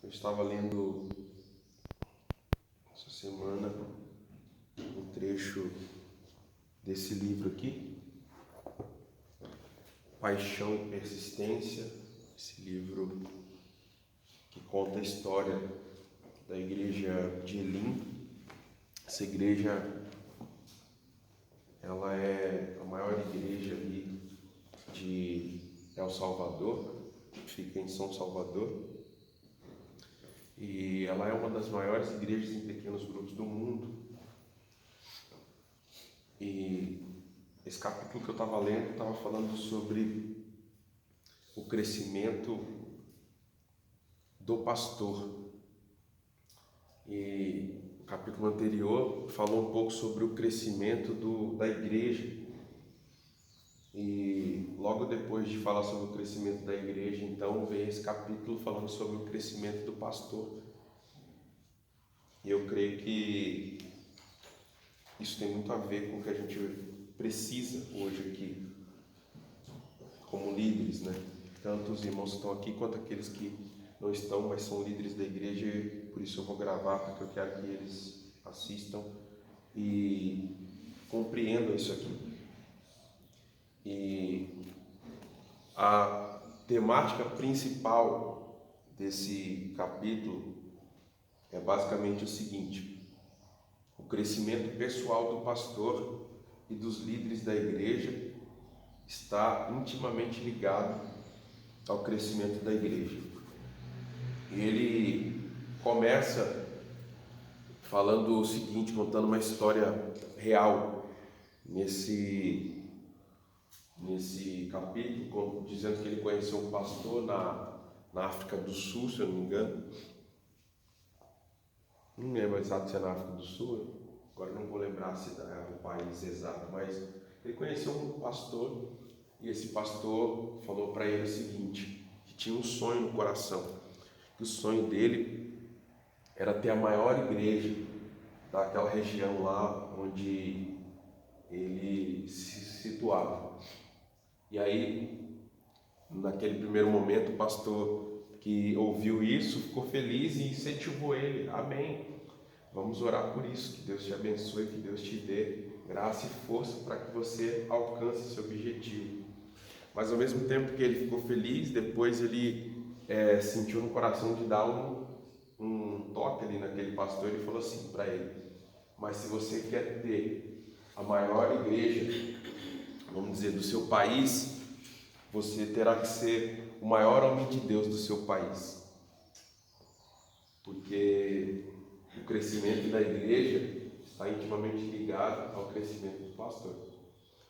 Eu estava lendo essa semana um trecho desse livro aqui, Paixão e Persistência, esse livro que conta a história da igreja de Elim. Essa igreja, ela é a maior igreja ali de El Salvador, fica em São Salvador, e ela é uma das maiores igrejas em pequenos grupos do mundo. E esse capítulo que eu estava lendo estava falando sobre o crescimento do pastor. E o capítulo anterior falou um pouco sobre o crescimento da igreja. E logo depois de falar sobre o crescimento da igreja, então vem esse capítulo falando sobre o crescimento do pastor. E eu creio que isso tem muito a ver com o que a gente precisa hoje aqui, como líderes, né? Tanto os irmãos que estão aqui quanto aqueles que não estão, mas são líderes da igreja, e por isso eu vou gravar, porque eu quero que eles assistam e compreendam isso aqui. E a temática principal desse capítulo é basicamente o seguinte: o crescimento pessoal do pastor e dos líderes da igreja está intimamente ligado ao crescimento da igreja. Ele começa falando o seguinte, contando uma história real nesse capítulo, dizendo que ele conheceu um pastor na África do Sul, se eu não me engano. Não lembro exato se é na África do Sul, agora não vou lembrar se é o país exato, mas ele conheceu um pastor e esse pastor falou para ele o seguinte, que tinha um sonho no coração, que o sonho dele era ter a maior igreja daquela região lá onde ele se situava. E aí, naquele primeiro momento, o pastor que ouviu isso ficou feliz e incentivou ele. Amém. Vamos orar por isso, que Deus te abençoe, que Deus te dê graça e força para que você alcance seu objetivo. Mas ao mesmo tempo que ele ficou feliz, depois ele sentiu no coração de dar um toque ali naquele pastor. Ele falou assim para ele: mas se você quer ter a maior igreja, vamos dizer, do seu país, você terá que ser o maior homem de Deus do seu país, porque o crescimento da igreja está intimamente ligado ao crescimento do pastor.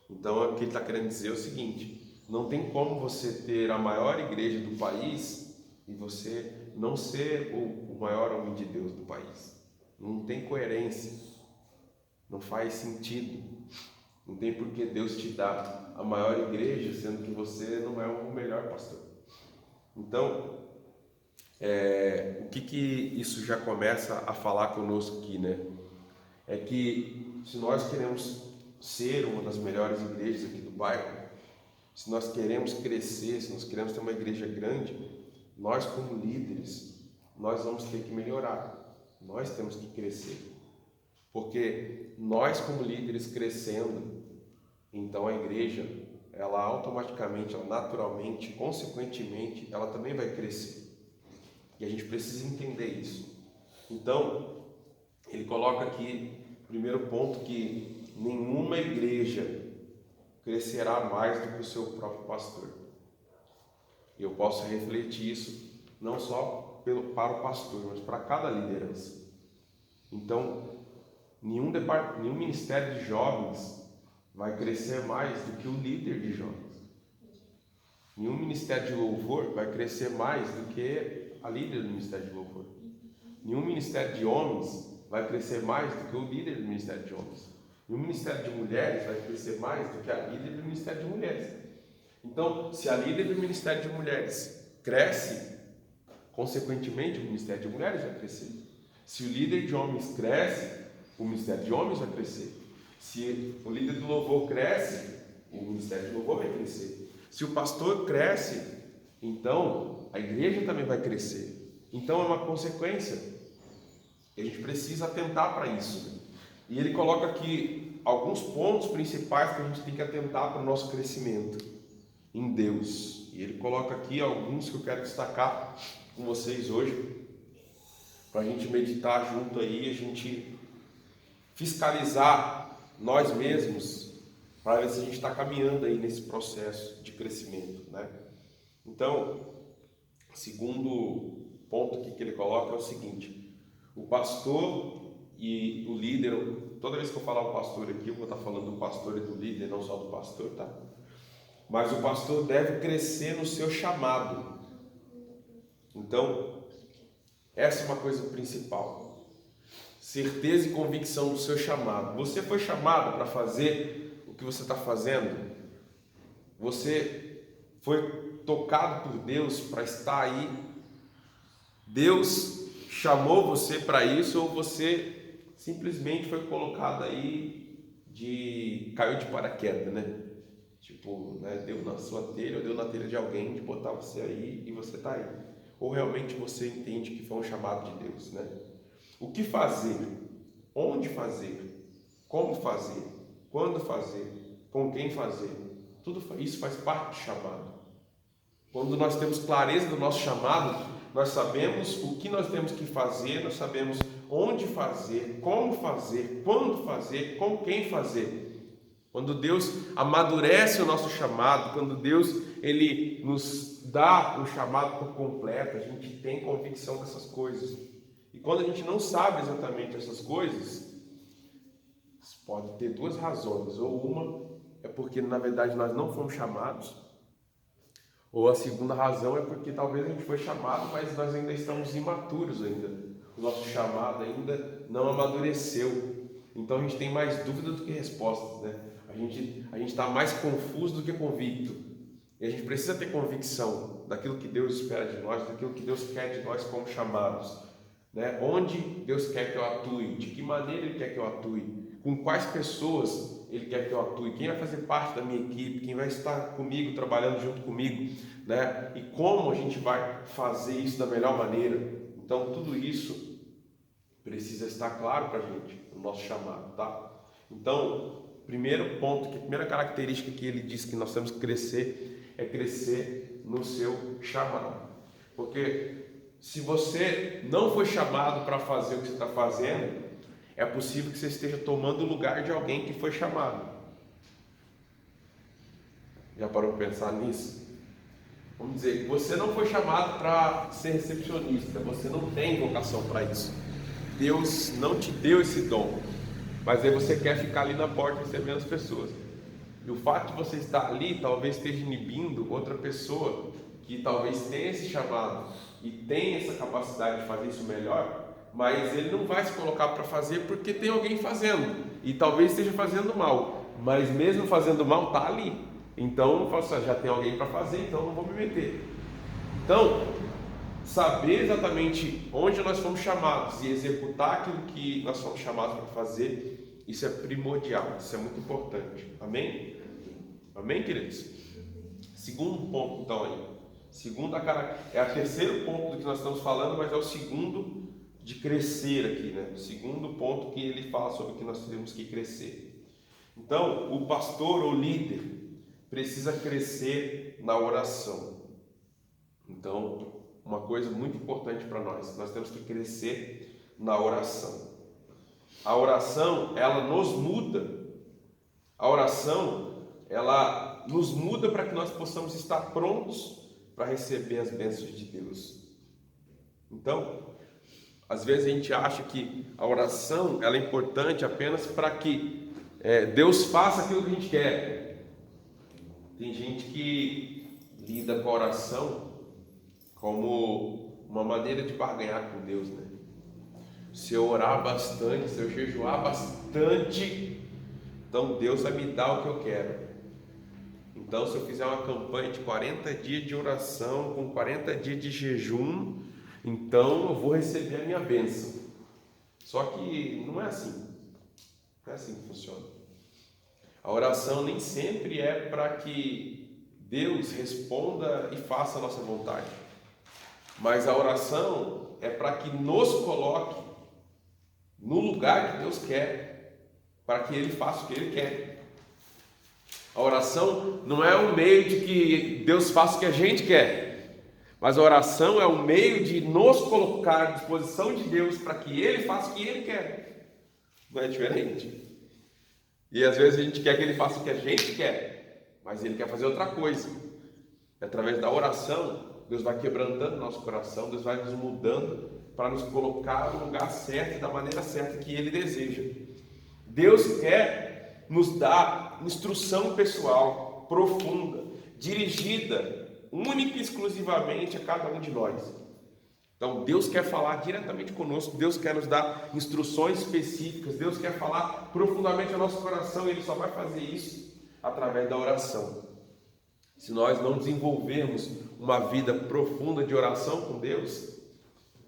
Então, o que ele está querendo dizer é o seguinte: não tem como você ter a maior igreja do país e você não ser o maior homem de Deus do país. Não tem coerência, não faz sentido. Não tem por que Deus te dar a maior igreja, sendo que você não é o melhor pastor. Então, o que isso já começa a falar conosco aqui, né? É que se nós queremos ser uma das melhores igrejas aqui do bairro, se nós queremos crescer, se nós queremos ter uma igreja grande, nós como líderes, nós vamos ter que melhorar, nós temos que crescer. Porque nós como líderes crescendo, então a igreja, ela automaticamente, ela naturalmente, consequentemente, ela também vai crescer. E a gente precisa entender isso. Então, ele coloca aqui, primeiro ponto, que nenhuma igreja crescerá mais do que o seu próprio pastor. Eu posso refletir isso não só para o pastor, mas para cada liderança. Então, nenhum ministério de jovens vai crescer mais do que o líder de jovens. Nenhum ministério de louvor vai crescer mais do que a líder do ministério de louvor. Nenhum ministério de homens vai crescer mais do que o líder do ministério de homens. Nenhum ministério de mulheres vai crescer mais do que a líder do ministério de mulheres. Então, se a líder do ministério de mulheres cresce, consequentemente o ministério de mulheres vai crescer. Se o líder de homens cresce, o ministério de homens vai crescer. Se o líder do louvor cresce, o ministério de louvor vai crescer. Se o pastor cresce, então a igreja também vai crescer. Então é uma consequência. A gente precisa atentar para isso. E ele coloca aqui alguns pontos principais que a gente tem que atentar para o nosso crescimento em Deus. E ele coloca aqui alguns que eu quero destacar com vocês hoje, para a gente meditar junto aí, a gente fiscalizar nós mesmos, para ver se a gente está caminhando aí nesse processo de crescimento, né? Então, segundo ponto que ele coloca é o seguinte: o pastor e o líder, toda vez que eu falar o pastor aqui, eu vou estar falando do pastor e do líder, não só do pastor, tá? Mas o pastor deve crescer no seu chamado. Então, essa é uma coisa principal. Certeza e convicção do seu chamado. Você foi chamado para fazer o que você está fazendo? Você foi tocado por Deus para estar aí? Deus chamou você para isso, ou você simplesmente foi colocado aí, caiu de paraquedas, né? Tipo, né, deu na sua telha ou deu na telha de alguém de botar você aí e você está aí. Ou realmente você entende que foi um chamado de Deus, né? O que fazer? Onde fazer? Como fazer? Quando fazer? Com quem fazer? Tudo isso faz parte do chamado. Quando nós temos clareza do nosso chamado, nós sabemos o que nós temos que fazer, nós sabemos onde fazer, como fazer, quando fazer, com quem fazer. Quando Deus amadurece o nosso chamado, quando Deus ele nos dá o chamado por completo, a gente tem convicção dessas coisas. E quando a gente não sabe exatamente essas coisas, pode ter duas razões. Ou uma é porque na verdade nós não fomos chamados, ou a segunda razão é porque talvez a gente foi chamado, mas nós ainda estamos imaturos ainda. O nosso chamado ainda não amadureceu. Então a gente tem mais dúvida do que respostas, né? A gente está mais confuso do que convicto. E a gente precisa ter convicção daquilo que Deus espera de nós, daquilo que Deus quer de nós como chamados, né? Onde Deus quer que eu atue, de que maneira Ele quer que eu atue, com quais pessoas Ele quer que eu atue, quem vai fazer parte da minha equipe, quem vai estar comigo, trabalhando junto comigo, né? E como a gente vai fazer isso da melhor maneira. Então tudo isso precisa estar claro para a gente, no nosso chamado, tá? Então, primeiro ponto, a primeira característica que ele diz que nós temos que crescer é crescer no seu chamado. Porque se você não foi chamado para fazer o que você está fazendo, é possível que você esteja tomando o lugar de alguém que foi chamado. Já parou para pensar nisso? Vamos dizer, você não foi chamado para ser recepcionista, você não tem vocação para isso. Deus não te deu esse dom, mas aí você quer ficar ali na porta recebendo as pessoas. E o fato de você estar ali talvez esteja inibindo outra pessoa que talvez tenha esse chamado e tenha essa capacidade de fazer isso melhor, mas ele não vai se colocar para fazer porque tem alguém fazendo e talvez esteja fazendo mal, mas mesmo fazendo mal está ali. Então já tem alguém para fazer, então não vou me meter. Então, saber exatamente onde nós fomos chamados e executar aquilo que nós fomos chamados para fazer, isso é primordial, isso é muito importante. Amém? Amém, queridos? Segundo ponto, então, aí. É o terceiro ponto do que nós estamos falando, mas é o segundo de crescer aqui, né? O segundo ponto que ele fala sobre o que nós temos que crescer. Então, o pastor ou líder precisa crescer na oração. Então, uma coisa muito importante para nós temos que crescer na oração. A oração, ela nos muda. A oração, ela nos muda para que nós possamos estar prontos para receber as bênçãos de Deus. Então, às vezes a gente acha que a oração ela é importante apenas para que Deus faça aquilo que a gente quer. Tem gente que lida com a oração como uma maneira de barganhar com Deus, né? Se eu orar bastante, se eu jejuar bastante, então Deus vai me dar o que eu quero. Então, se eu fizer uma campanha de 40 dias de oração, com 40 dias de jejum, então eu vou receber a minha bênção. Só que não é assim. Não é assim que funciona. A oração nem sempre é para que Deus responda e faça a nossa vontade. Mas a oração é para que nos coloque no lugar que Deus quer, para que Ele faça o que Ele quer. A oração não é um meio de que Deus faça o que a gente quer, mas a oração é um meio de nos colocar à disposição de Deus para que Ele faça o que Ele quer. Não é diferente? E às vezes a gente quer que Ele faça o que a gente quer, mas Ele quer fazer outra coisa. E através da oração, Deus vai quebrantando nosso coração, Deus vai nos mudando para nos colocar no lugar certo e da maneira certa que Ele deseja. Deus quer nos dar instrução pessoal, profunda, dirigida, única e exclusivamente a cada um de nós. Então Deus quer falar diretamente conosco, Deus quer nos dar instruções específicas, Deus quer falar profundamente ao nosso coração, e Ele só vai fazer isso através da oração. Se nós não desenvolvermos uma vida profunda de oração com Deus,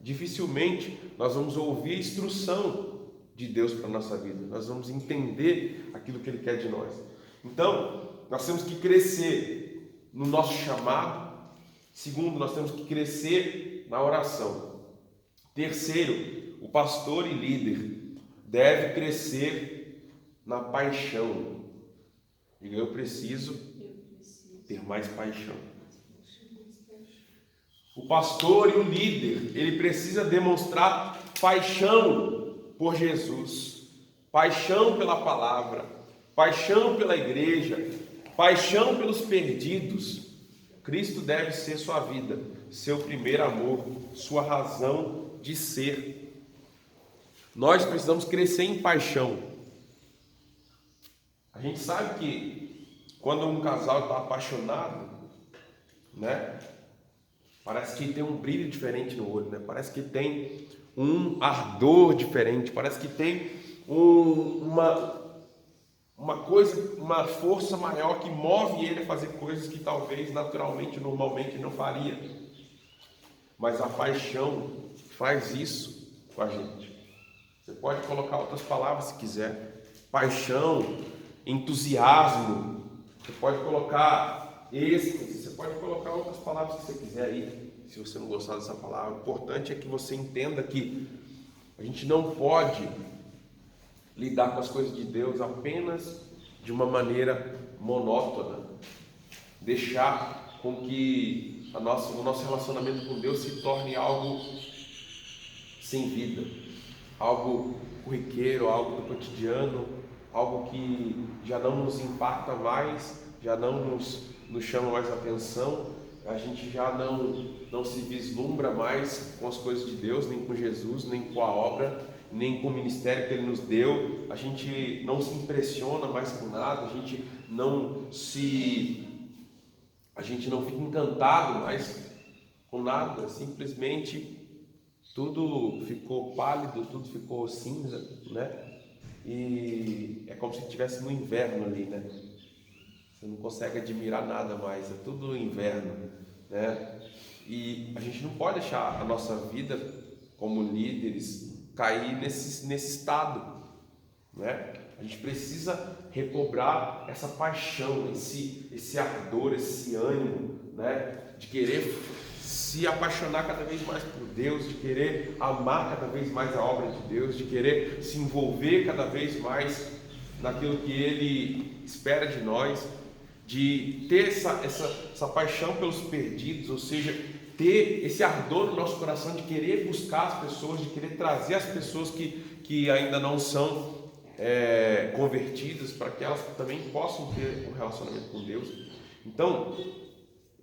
dificilmente nós vamos ouvir a instrução de Deus para a nossa vida, nós vamos entender aquilo que Ele quer de nós. Então, nós temos que crescer no nosso chamado. Segundo, nós temos que crescer na oração. Terceiro, o pastor e líder deve crescer na paixão. Diga, eu preciso ter mais paixão. O pastor e o líder, ele precisa demonstrar paixão por Jesus, paixão pela palavra, paixão pela igreja, paixão pelos perdidos. Cristo deve ser sua vida, seu primeiro amor, sua razão de ser. Nós precisamos crescer em paixão. A gente sabe que quando um casal está apaixonado, né? Parece que tem um brilho diferente no olho, né? Parece que tem um ardor diferente, parece que tem uma coisa, uma força maior que move ele a fazer coisas que talvez naturalmente, normalmente não faria. Mas a paixão faz isso com a gente. Você pode colocar outras palavras se quiser. Paixão, entusiasmo, você pode colocar êxtase, você pode colocar outras palavras que você quiser aí, se você não gostar dessa palavra. O importante é que você entenda que a gente não pode lidar com as coisas de Deus apenas de uma maneira monótona, deixar com que o nosso relacionamento com Deus se torne algo sem vida, algo corriqueiro, algo do cotidiano, algo que já não nos impacta mais, já não nos chama mais atenção, a gente já não se vislumbra mais com as coisas de Deus, nem com Jesus, nem com a obra, nem com o ministério que Ele nos deu. A gente não se impressiona mais com nada, a gente não fica encantado mais com nada, simplesmente tudo ficou pálido, tudo ficou cinza, né? E é como se estivesse no inverno ali, né? Você não consegue admirar nada mais, é tudo inverno, né? E a gente não pode deixar a nossa vida como líderes cair nesse estado, né? A gente precisa recobrar essa paixão, esse ardor, esse ânimo, né? De querer se apaixonar cada vez mais por Deus, de querer amar cada vez mais a obra de Deus, de querer se envolver cada vez mais naquilo que Ele espera de nós, de ter essa paixão pelos perdidos, ou seja, ter esse ardor no nosso coração de querer buscar as pessoas, de querer trazer as pessoas que ainda não são convertidas, para que elas também possam ter um relacionamento com Deus. Então,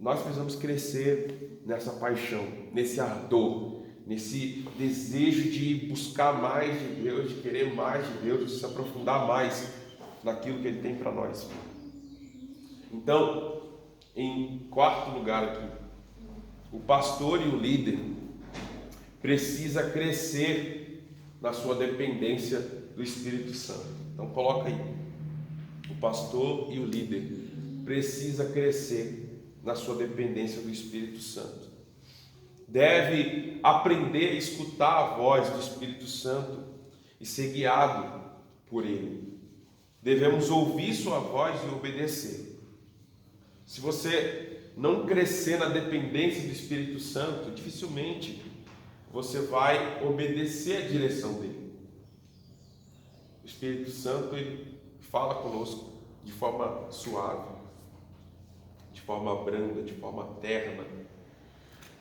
nós precisamos crescer nessa paixão, nesse ardor, nesse desejo de buscar mais de Deus, de querer mais de Deus, de se aprofundar mais naquilo que Ele tem para nós. Então, em quarto lugar aqui, o pastor e o líder precisa crescer na sua dependência do Espírito Santo. Então coloca aí, o pastor e o líder precisa crescer na sua dependência do Espírito Santo. Deve aprender a escutar a voz do Espírito Santo e ser guiado por Ele. Devemos ouvir sua voz e obedecer. Se você não crescer na dependência do Espírito Santo, dificilmente você vai obedecer à direção dele. O Espírito Santo, ele fala conosco de forma suave, de forma branda, de forma terna.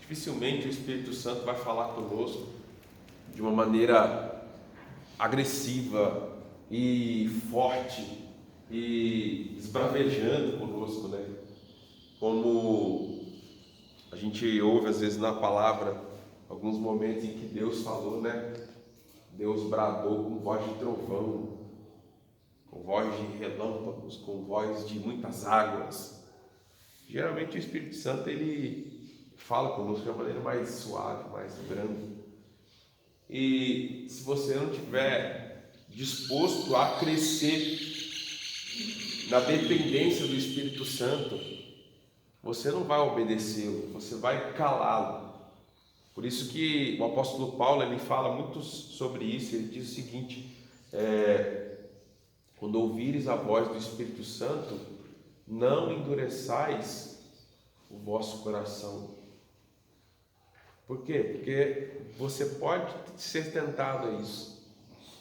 Dificilmente o Espírito Santo vai falar conosco de uma maneira agressiva e forte e esbravejando conosco, né? Como a gente ouve às vezes na palavra, alguns momentos em que Deus falou, né? Deus bradou com voz de trovão, com voz de relâmpagos, com voz de muitas águas. Geralmente o Espírito Santo, ele fala conosco de uma maneira mais suave, mais branda. E se você não estiver disposto a crescer na dependência do Espírito Santo, você não vai obedecê-lo, você vai calá-lo. Por isso que o apóstolo Paulo, ele fala muito sobre isso. Ele diz o seguinte: quando ouvires a voz do Espírito Santo, não endureçais o vosso coração. Por quê? Porque você pode ser tentado a isso.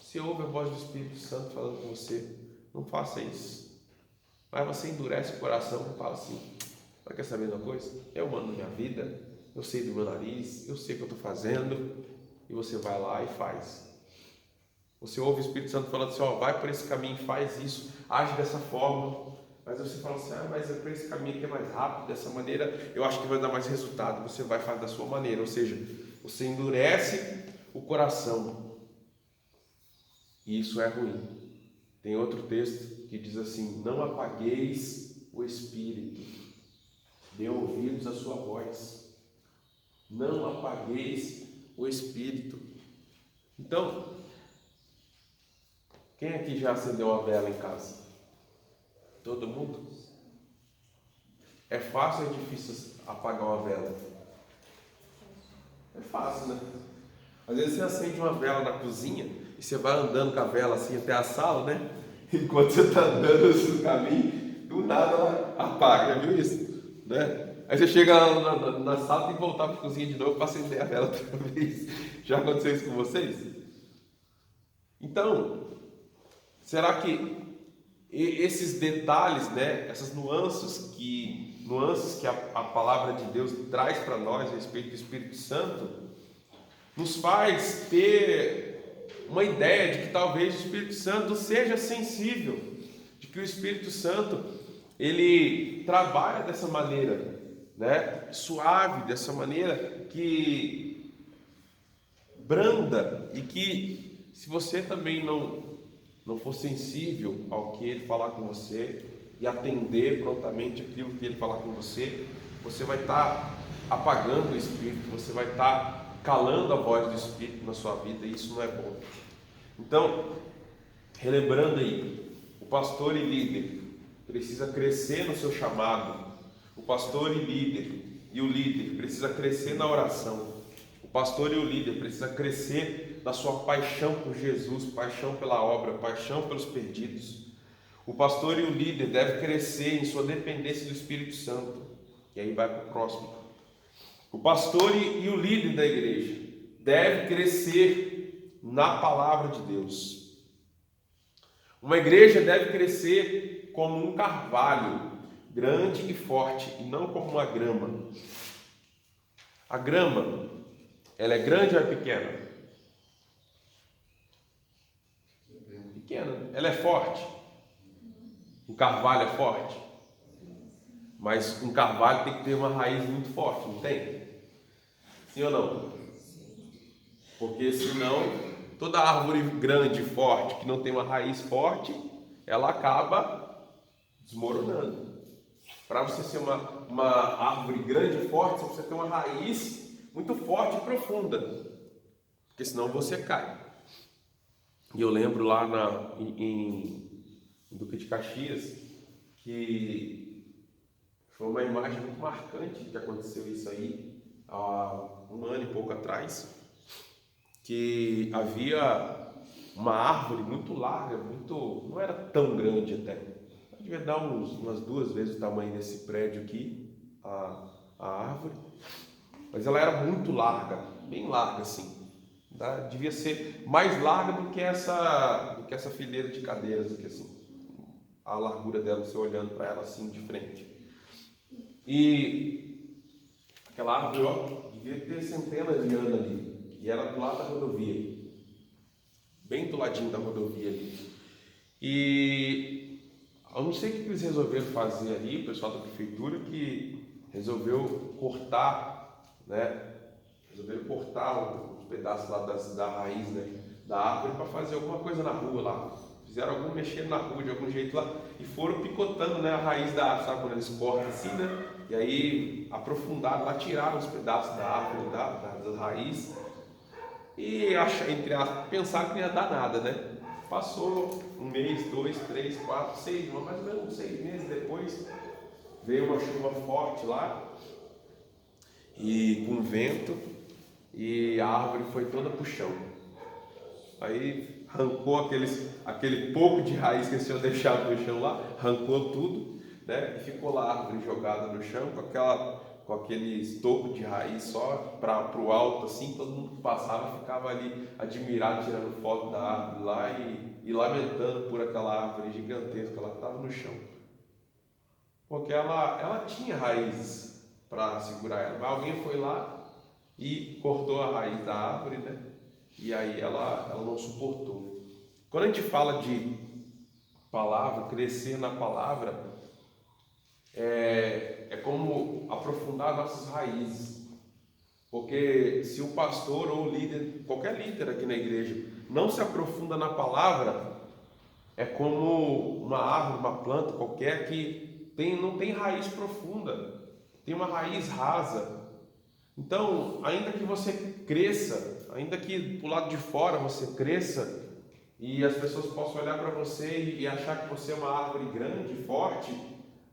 Se ouve a voz do Espírito Santo falando com você, não faça isso. Mas você endurece o coração e fala assim: mas quer saber uma coisa? Eu mando minha vida, eu sei do meu nariz, eu sei o que eu estou fazendo, e você vai lá e faz. Você ouve o Espírito Santo falando assim: vai por esse caminho, faz isso, age dessa forma. Mas você fala assim: mas por esse caminho aqui é mais rápido, dessa maneira eu acho que vai dar mais resultado. Você vai fazer da sua maneira, ou seja, você endurece o coração, e isso é ruim. Tem outro texto que diz assim: não apagueis o Espírito, dê ouvidos à sua voz. Não apagueis o Espírito. Então, quem aqui já acendeu uma vela em casa? Todo mundo? É fácil ou é difícil apagar uma vela? É fácil, né? Às vezes você acende uma vela na cozinha e você vai andando com a vela assim até a sala, né? Enquanto você está andando assim no caminho, do nada ela apaga, já viu isso? Né? Aí você chega na sala e tem que voltar para a cozinha de novo para acender a vela outra vez. Já aconteceu isso com vocês? Então, será que esses detalhes, né, essas nuances que a palavra de Deus traz para nós a respeito do Espírito Santo, nos faz ter uma ideia de que talvez o Espírito Santo seja sensível, de que o Espírito Santo, ele trabalha dessa maneira, né, suave, dessa maneira que branda, e que se você também não for sensível ao que ele falar com você e atender prontamente aquilo que ele falar com você, você vai estar apagando o Espírito, você vai estar calando a voz do Espírito na sua vida, e isso não é bom. Então, relembrando aí, o pastor e líder precisa crescer no seu chamado. O pastor e o líder precisa crescer na oração. O pastor e o líder precisa crescer na sua paixão por Jesus, paixão pela obra, paixão pelos perdidos. O pastor e o líder devem crescer em sua dependência do Espírito Santo. E aí vai para o próximo. O pastor e o líder da igreja devem crescer na palavra de Deus. Uma igreja deve crescer como um carvalho, grande e forte, e não como uma grama. A grama, ela é grande ou é pequena? Pequena. Ela é forte. Um carvalho é forte. Mas um carvalho tem que ter uma raiz muito forte, não tem? Sim ou não? Porque senão, toda árvore grande, forte, que não tem uma raiz forte, ela acaba desmoronando. Para você ser uma árvore grande e forte, você precisa ter uma raiz muito forte e profunda, porque senão você cai. E eu lembro lá em Duque de Caxias, que foi uma imagem muito marcante que aconteceu isso aí, há um ano e pouco atrás, que havia uma árvore muito larga, não era tão grande até, devia dar umas 2 vezes o tamanho desse prédio aqui, a árvore, mas ela era muito larga, bem larga assim. Devia ser mais larga do que essa fileira de cadeiras aqui, assim, a largura dela, você olhando para ela assim de frente. E aquela árvore, ó, devia ter centenas de anos ali, e era do lado da rodovia, bem do ladinho da rodovia ali. E eu não sei o que eles resolveram fazer ali, o pessoal da prefeitura, que resolveu cortar, né? Resolveram cortar os pedaços lá da raiz, né, da árvore para fazer alguma coisa na rua lá. Fizeram algum mexer na rua de algum jeito lá e foram picotando, né, a raiz da árvore, sabe quando eles cortam assim, né? E aí aprofundaram lá, tiraram os pedaços da árvore, da raiz e pensaram que não ia dar nada, né? Passou um mês, 2, 3, 4, 6, mais ou menos uns 6 meses depois, veio uma chuva forte lá e com vento, e a árvore foi toda para o chão. Aí arrancou aquele pouco de raiz que eles tinham deixado no chão lá, arrancou tudo, né? E ficou lá a árvore jogada no chão com aquele estoco de raiz só para o alto, assim. Todo mundo que passava ficava ali admirado, tirando foto da árvore lá e lamentando por aquela árvore gigantesca lá que estava no chão, porque ela tinha raízes para segurar ela, mas alguém foi lá e cortou a raiz da árvore, né? E aí ela não suportou. Quando a gente fala de palavra, crescer na palavra, é como aprofundar nossas raízes. Porque se o pastor ou o líder, qualquer líder aqui na igreja, não se aprofunda na palavra, é como uma árvore, uma planta qualquer que não tem raiz profunda, tem uma raiz rasa. Então, ainda que você cresça, ainda que do lado de fora você cresça e as pessoas possam olhar para você e achar que você é uma árvore grande, forte,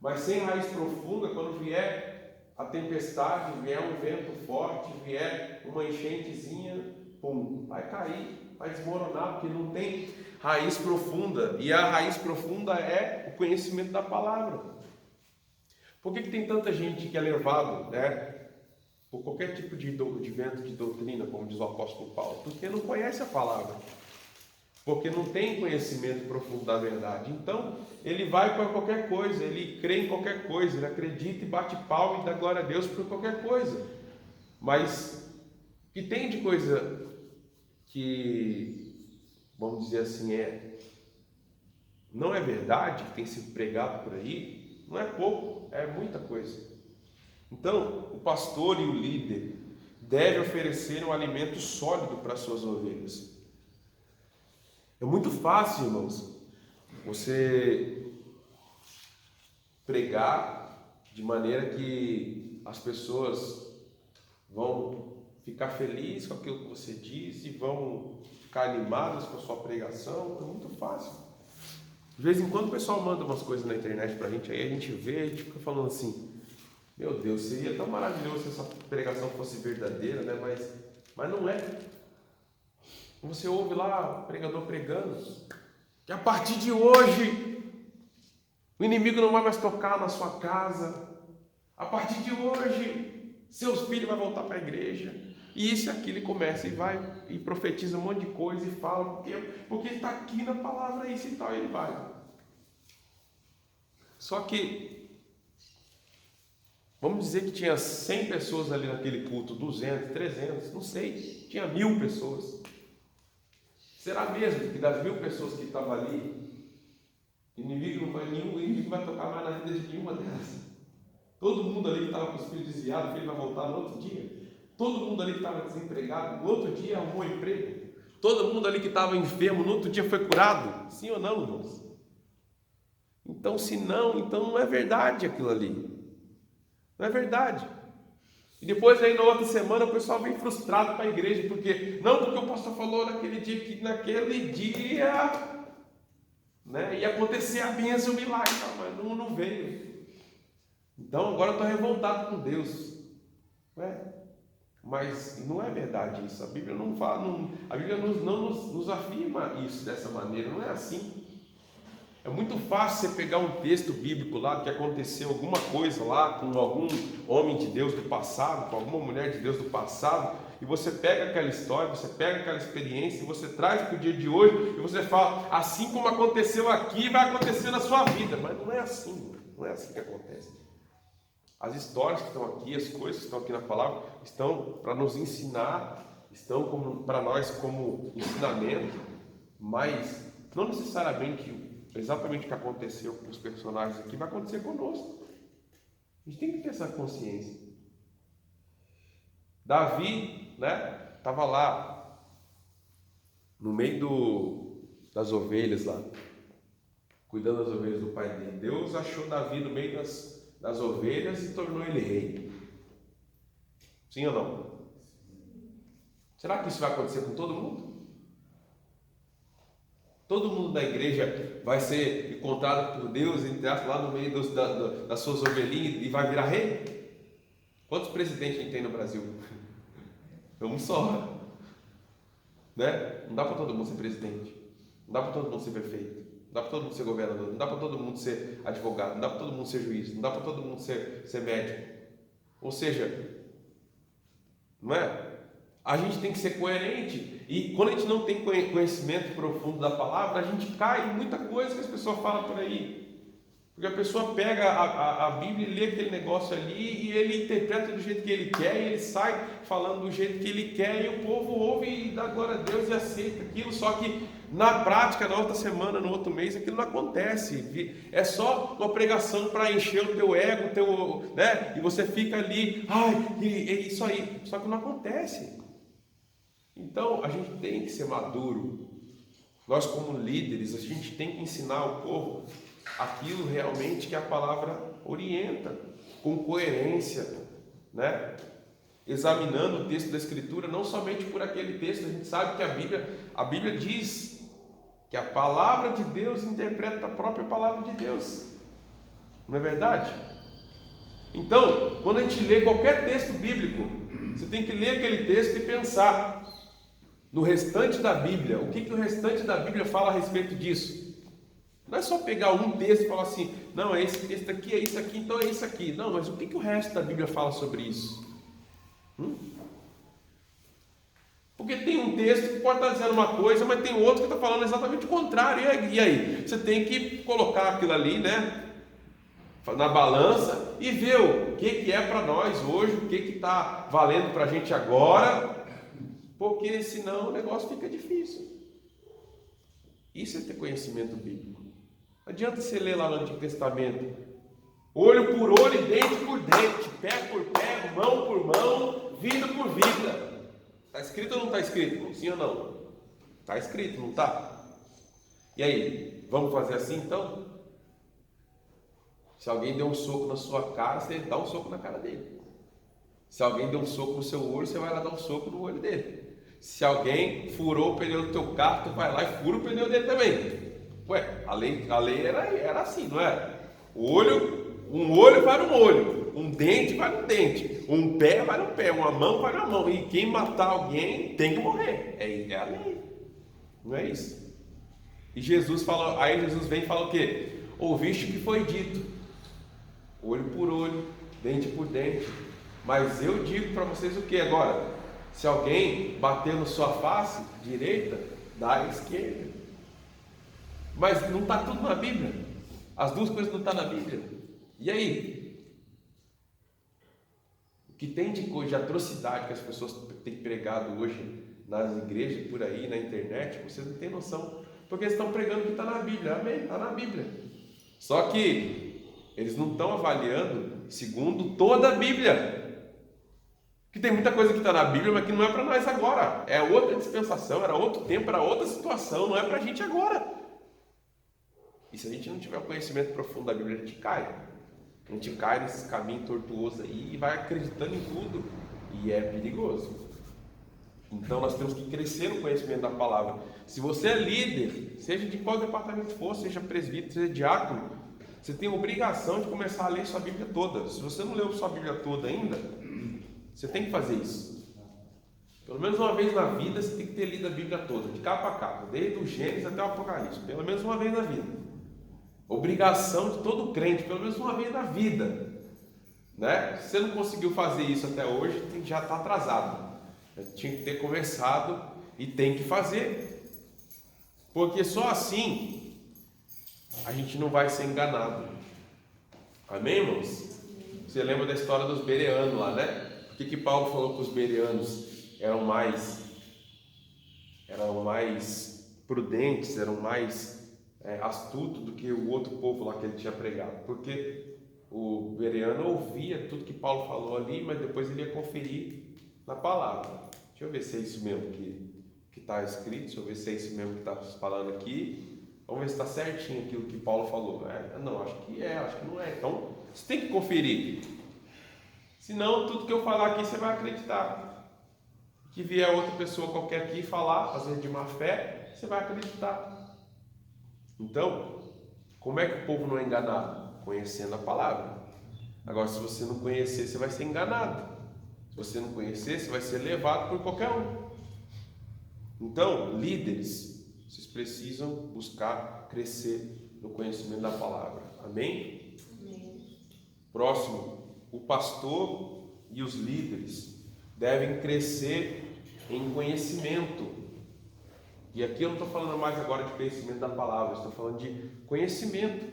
mas sem raiz profunda, quando vier a tempestade, vier um vento forte, vier uma enchentezinha, pum, vai cair, vai desmoronar, porque não tem raiz profunda. E a raiz profunda é o conhecimento da palavra. Por que tem tanta gente que é levado, né, por qualquer tipo de vento de doutrina, como diz o apóstolo Paulo? Porque não conhece a palavra, porque não tem conhecimento profundo da verdade. Então ele vai para qualquer coisa, ele crê em qualquer coisa, ele acredita e bate palma e dá glória a Deus por qualquer coisa. Mas que tem de coisa que, vamos dizer assim, não é verdade, que tem sido pregado por aí, não é pouco, é muita coisa. Então, o pastor e o líder devem oferecer um alimento sólido para as suas ovelhas. É muito fácil, irmãos, você pregar de maneira que as pessoas vão ficar felizes com aquilo que você diz e vão ficar animadas com a sua pregação. É muito fácil. De vez em quando o pessoal manda umas coisas na internet para a gente, aí a gente vê, a gente fica falando assim: meu Deus, seria tão maravilhoso se essa pregação fosse verdadeira, né? Mas não é. Você ouve lá o pregador pregando que a partir de hoje o inimigo não vai mais tocar na sua casa. A partir de hoje seus filhos vão voltar para a igreja. E isso e aquilo, e começa e vai e profetiza um monte de coisa e fala, porque está aqui na palavra isso e tal, e ele vai. Só que vamos dizer que tinha 100 pessoas ali naquele culto, 200, 300, não sei, tinha 1000 pessoas. Será mesmo que das 1000 pessoas que estavam ali, o inimigo vai tocar mais na vida de nenhuma delas? Todo mundo ali que estava com os filhos desviados, o filho vai voltar no outro dia. Todo mundo ali que estava desempregado, no outro dia arrumou emprego. Todo mundo ali que estava enfermo, no outro dia foi curado. Sim ou não, irmãos? Então, se não, então não é verdade aquilo ali. Não é verdade. E depois aí na outra semana o pessoal vem frustrado para a igreja, porque o pastor falou naquele dia que naquele dia, né, ia acontecer a bênção, o milagre, mas não veio. Então agora eu estou revoltado com Deus. Mas não é verdade isso. A Bíblia não fala, a Bíblia não nos afirma isso dessa maneira, não é assim. É muito fácil você pegar um texto bíblico lá que aconteceu alguma coisa lá com algum homem de Deus do passado, com alguma mulher de Deus do passado, e você pega aquela história, você pega aquela experiência e você traz para o dia de hoje e você fala, assim como aconteceu aqui, vai acontecer na sua vida. Mas não é assim, não é assim que acontece. As histórias que estão aqui, as coisas que estão aqui na palavra, estão para nos ensinar, estão para nós como ensinamento, mas não necessariamente exatamente o que aconteceu com os personagens aqui vai acontecer conosco. A gente tem que ter essa consciência. Davi, estava lá no meio das ovelhas lá, cuidando das ovelhas do pai dele. Deus achou Davi no meio das ovelhas e tornou ele rei. Sim ou não? Será que isso vai acontecer com todo mundo? Todo mundo da igreja vai ser encontrado por Deus, entre aspas, lá no meio das suas ovelhinhas e vai virar rei? Quantos presidentes a gente tem no Brasil? Um só. Não dá para todo mundo ser presidente. Não dá para todo mundo ser prefeito. Não dá para todo mundo ser governador. Não dá para todo mundo ser advogado. Não dá para todo mundo ser juiz. Não dá para todo mundo ser médico. Ou seja, não é? A gente tem que ser coerente. E quando a gente não tem conhecimento profundo da palavra, a gente cai em muita coisa que as pessoas falam por aí. Porque a pessoa pega a Bíblia e lê aquele negócio ali e ele interpreta do jeito que ele quer e ele sai falando do jeito que ele quer e o povo ouve e dá glória a Deus e aceita aquilo. Só que na prática, na outra semana, no outro mês, aquilo não acontece. É só uma pregação para encher o teu ego, e você fica ali, é isso aí. Só que não acontece. Então, a gente tem que ser maduro. Nós, como líderes, a gente tem que ensinar o povo aquilo realmente que a palavra orienta, com coerência, examinando o texto da Escritura, não somente por aquele texto. A gente sabe que a Bíblia diz que a palavra de Deus interpreta a própria palavra de Deus. Não é verdade? Então, quando a gente lê qualquer texto bíblico, você tem que ler aquele texto e pensar no restante da Bíblia. O que o restante da Bíblia fala a respeito disso? Não é só pegar um texto e falar assim, não, esse texto aqui, é isso aqui, então é isso aqui. Não, mas o que o resto da Bíblia fala sobre isso? Porque tem um texto que pode estar dizendo uma coisa, mas tem outro que está falando exatamente o contrário. E aí? Você tem que colocar aquilo ali, na balança e ver o que é para nós hoje, o que está valendo para a gente agora, porque senão o negócio fica difícil. Isso é ter conhecimento bíblico. Não adianta você ler lá no Antigo Testamento, olho por olho e dente por dente, pé por pé, mão por mão, vida por vida. Está escrito ou não está escrito? Sim ou não? Está escrito, não está? E aí, vamos fazer assim então? Se alguém deu um soco na sua cara, você dá um soco na cara dele. Se alguém deu um soco no seu olho, você vai lá dar um soco no olho dele. Se alguém furou o pneu do teu carro, tu vai lá e fura o pneu dele também. Ué, a lei era assim, não era? Um olho vai no olho, um dente vai no dente, um pé vai no pé, uma mão vai na mão. E quem matar alguém tem que morrer. É a lei. Não é isso? E Jesus vem e fala o quê? Ouviste o que foi dito, olho por olho, dente por dente. Mas eu digo para vocês o que agora? Se alguém bater na sua face direita, dá a esquerda. Mas não está tudo na Bíblia. As duas coisas não estão na Bíblia. E aí? O que tem de atrocidade que as pessoas têm pregado hoje nas igrejas, por aí, na internet, vocês não têm noção. Porque eles estão pregando o que está na Bíblia. Amém? Está na Bíblia. Só que eles não estão avaliando segundo toda a Bíblia. Que tem muita coisa que está na Bíblia, mas que não é para nós agora. É outra dispensação, era outro tempo, era outra situação, não é para a gente agora. E se a gente não tiver o conhecimento profundo da Bíblia, a gente cai. A gente cai nesse caminho tortuoso aí e vai acreditando em tudo. E é perigoso. Então nós temos que crescer no conhecimento da palavra. Se você é líder, seja de qual departamento for, seja presbítero, seja diácono, você tem a obrigação de começar a ler sua Bíblia toda. Se você não leu sua Bíblia toda ainda, você tem que fazer isso. Pelo menos uma vez na vida você tem que ter lido a Bíblia toda, de capa a capa, desde o Gênesis até o Apocalipse, pelo menos uma vez na vida. obrigação de todo crente, pelo menos uma vez na vida, né? Se você não conseguiu fazer isso até hoje, já está atrasado. Tinha que ter conversado e tem que fazer, porque só assim a gente não vai ser enganado. Amém, irmãos? Você lembra da história dos bereanos lá, né? Por que Paulo falou que os bereanos eram mais prudentes, eram mais astutos do que o outro povo lá que ele tinha pregado? Porque o bereano ouvia tudo que Paulo falou ali, mas depois ele ia conferir na palavra. Deixa eu ver se é isso mesmo que está escrito, deixa eu ver se é isso mesmo que está falando aqui. Vamos ver se está certinho aquilo que Paulo falou. Não, acho que não é. Então, você tem que conferir. Senão, tudo que eu falar aqui você vai acreditar. Que vier outra pessoa qualquer aqui falar, fazer de má fé, você vai acreditar. Então, como é que o povo não é enganado? Conhecendo a palavra. Agora, se você não conhecer, você vai ser enganado. Se você não conhecer, você vai ser levado por qualquer um. Então, líderes, vocês precisam buscar crescer no conhecimento da palavra. Amém? Amém. Próximo, o pastor e os líderes devem crescer em conhecimento. E aqui eu não estou falando mais agora de conhecimento da palavra, estou falando de conhecimento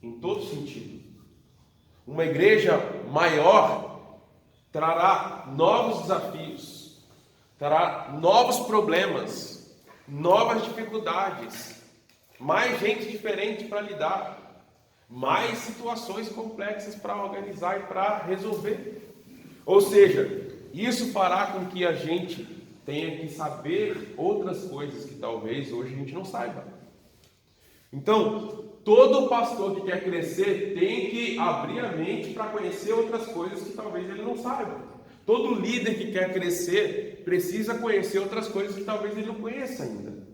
em todo sentido. Uma igreja maior trará novos desafios, trará novos problemas, novas dificuldades, mais gente diferente para lidar, mais situações complexas para organizar e para resolver. Ou seja, isso fará com que a gente tenha que saber outras coisas que talvez hoje a gente não saiba. Então, todo pastor que quer crescer tem que abrir a mente para conhecer outras coisas que talvez ele não saiba. Todo líder que quer crescer precisa conhecer outras coisas que talvez ele não conheça ainda.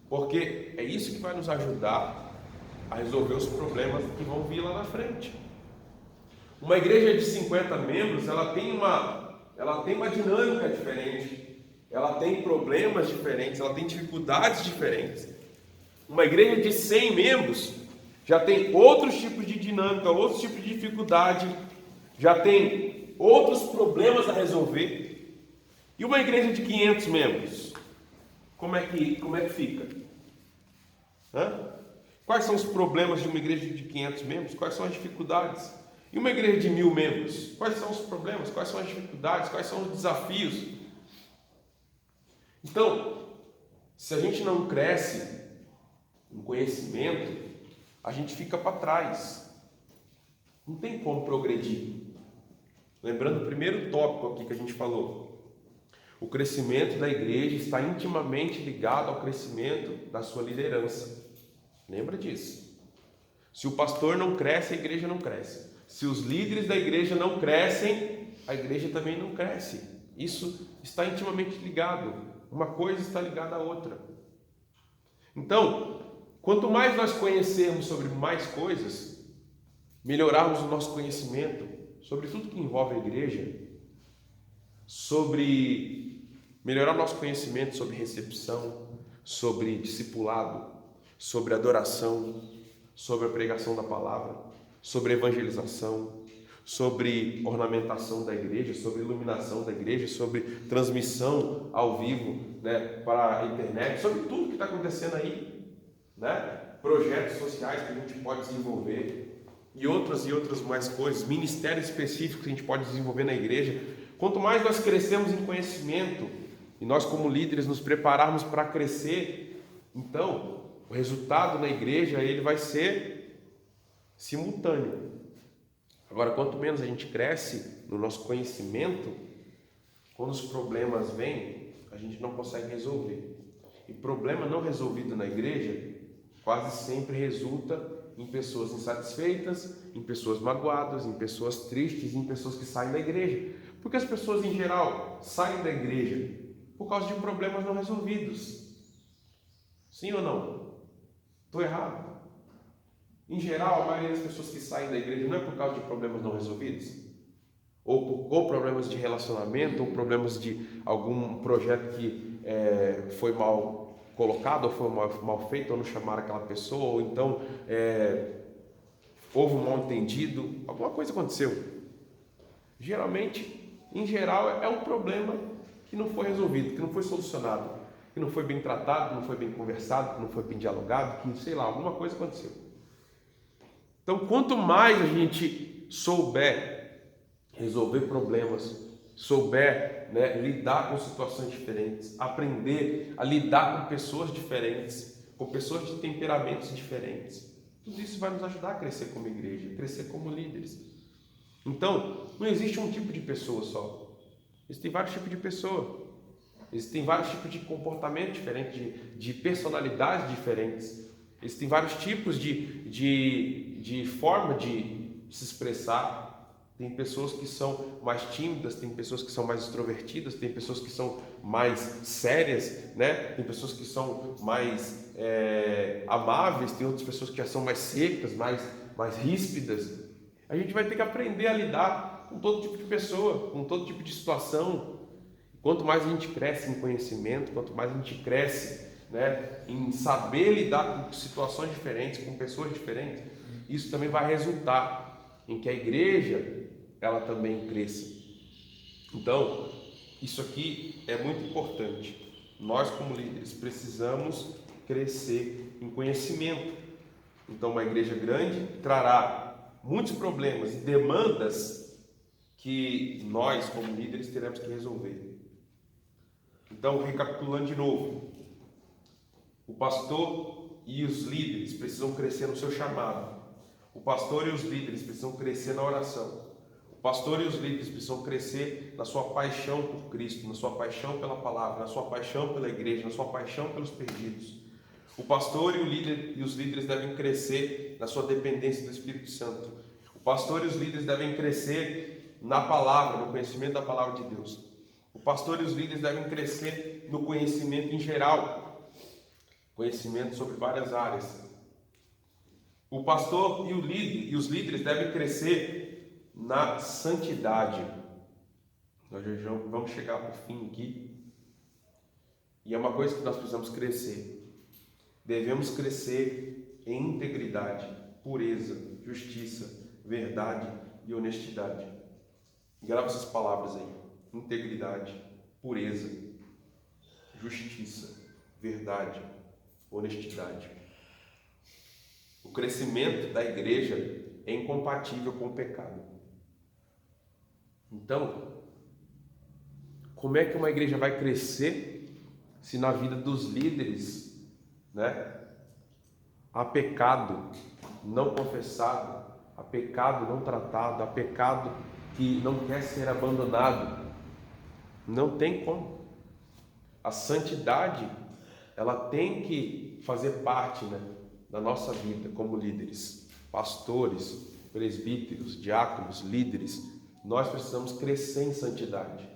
Porque é isso que vai nos ajudar a resolver os problemas que vão vir lá na frente. Uma igreja de 50 membros, ela tem uma dinâmica diferente, ela tem problemas diferentes, ela tem dificuldades diferentes. Uma igreja de 100 membros já tem outros tipos de dinâmica, outros tipos de dificuldade, já tem outros problemas a resolver. E uma igreja de 500 membros, como é que fica? Quais são os problemas de uma igreja de 500 membros? Quais são as dificuldades? E uma igreja de 1000 membros? Quais são os problemas? Quais são as dificuldades? Quais são os desafios? Então, se a gente não cresce no conhecimento, a gente fica para trás. Não tem como progredir. Lembrando o primeiro tópico aqui que a gente falou. O crescimento da igreja está intimamente ligado ao crescimento da sua liderança. Lembra disso. Se o pastor não cresce, a igreja não cresce. Se os líderes da igreja não crescem, a igreja também não cresce. Isso está intimamente ligado. Uma coisa está ligada à outra. Então, quanto mais nós conhecermos sobre mais coisas, melhorarmos o nosso conhecimento sobre tudo que envolve a igreja, sobre melhorar o nosso conhecimento sobre recepção, sobre discipulado, sobre adoração, sobre a pregação da palavra, sobre evangelização, sobre ornamentação da igreja, sobre iluminação da igreja, sobre transmissão ao vivo, para a internet, sobre tudo que está acontecendo aí, projetos sociais que a gente pode desenvolver e outras mais coisas, ministérios específicos que a gente pode desenvolver na igreja. Quanto mais nós crescemos em conhecimento e nós como líderes nos prepararmos para crescer, então o resultado na igreja ele vai ser simultâneo. Agora, quanto menos a gente cresce no nosso conhecimento, quando os problemas vêm, a gente não consegue resolver. E problema não resolvido na igreja quase sempre resulta em pessoas insatisfeitas, em pessoas magoadas, em pessoas tristes, em pessoas que saem da igreja. Porque as pessoas em geral saem da igreja por causa de problemas não resolvidos. Sim ou não? Estou errado? Em geral, a maioria das pessoas que saem da igreja não é por causa de problemas não resolvidos? Ou problemas de relacionamento, ou problemas de algum projeto que foi mal colocado, ou foi mal feito, ou não chamaram aquela pessoa, ou então houve um mal entendido, alguma coisa aconteceu. Geralmente, em geral, é um problema que não foi resolvido, que não foi solucionado, que não foi bem tratado, que não foi bem conversado, que não foi bem dialogado, que sei lá, alguma coisa aconteceu. Então, quanto mais a gente souber resolver problemas, souber, né, lidar com situações diferentes, aprender a lidar com pessoas diferentes, com pessoas de temperamentos diferentes, tudo isso vai nos ajudar a crescer como igreja, a crescer como líderes. Então, não existe um tipo de pessoa só. Existem vários tipos de pessoa. Existem vários tipos de comportamento diferente, de personalidades diferentes. Existem vários tipos de forma de se expressar. Tem pessoas que são mais tímidas, tem pessoas que são mais extrovertidas, tem pessoas que são mais sérias, né? Tem pessoas que são mais amáveis, tem outras pessoas que já são mais secas, mais ríspidas. A gente vai ter que aprender a lidar com todo tipo de pessoa, com todo tipo de situação. Quanto mais a gente cresce em conhecimento, quanto mais a gente cresce, né, em saber lidar com situações diferentes, com pessoas diferentes, isso também vai resultar em que a igreja, ela também cresça. Então, isso aqui é muito importante. Nós, como líderes, precisamos crescer em conhecimento. Então, uma igreja grande trará muitos problemas e demandas que nós, como líderes, teremos que resolver. Então, recapitulando de novo, o pastor e os líderes precisam crescer no seu chamado. O pastor e os líderes precisam crescer na oração. O pastor e os líderes precisam crescer na sua paixão por Cristo, na sua paixão pela palavra, na sua paixão pela igreja, na sua paixão pelos perdidos. O pastor e os líderes devem crescer na sua dependência do Espírito Santo. O pastor e os líderes devem crescer na palavra, no conhecimento da palavra de Deus. O pastor e os líderes devem crescer no conhecimento em geral, conhecimento sobre várias áreas. O pastor e os líderes devem crescer na santidade. Nós já vamos chegar para o fim aqui. E é uma coisa que nós precisamos crescer. Devemos crescer em integridade, pureza, justiça, verdade e honestidade. Grava essas palavras aí. Integridade, pureza, justiça, verdade, honestidade. O crescimento da igreja é incompatível com o pecado. Então, como é que uma igreja vai crescer se na vida dos líderes, né, há pecado não confessado, há pecado não tratado, há pecado que não quer ser abandonado? Não tem como. A santidade, ela tem que fazer parte, né, da nossa vida como líderes, pastores, presbíteros, diáconos, líderes. Nós precisamos crescer em santidade.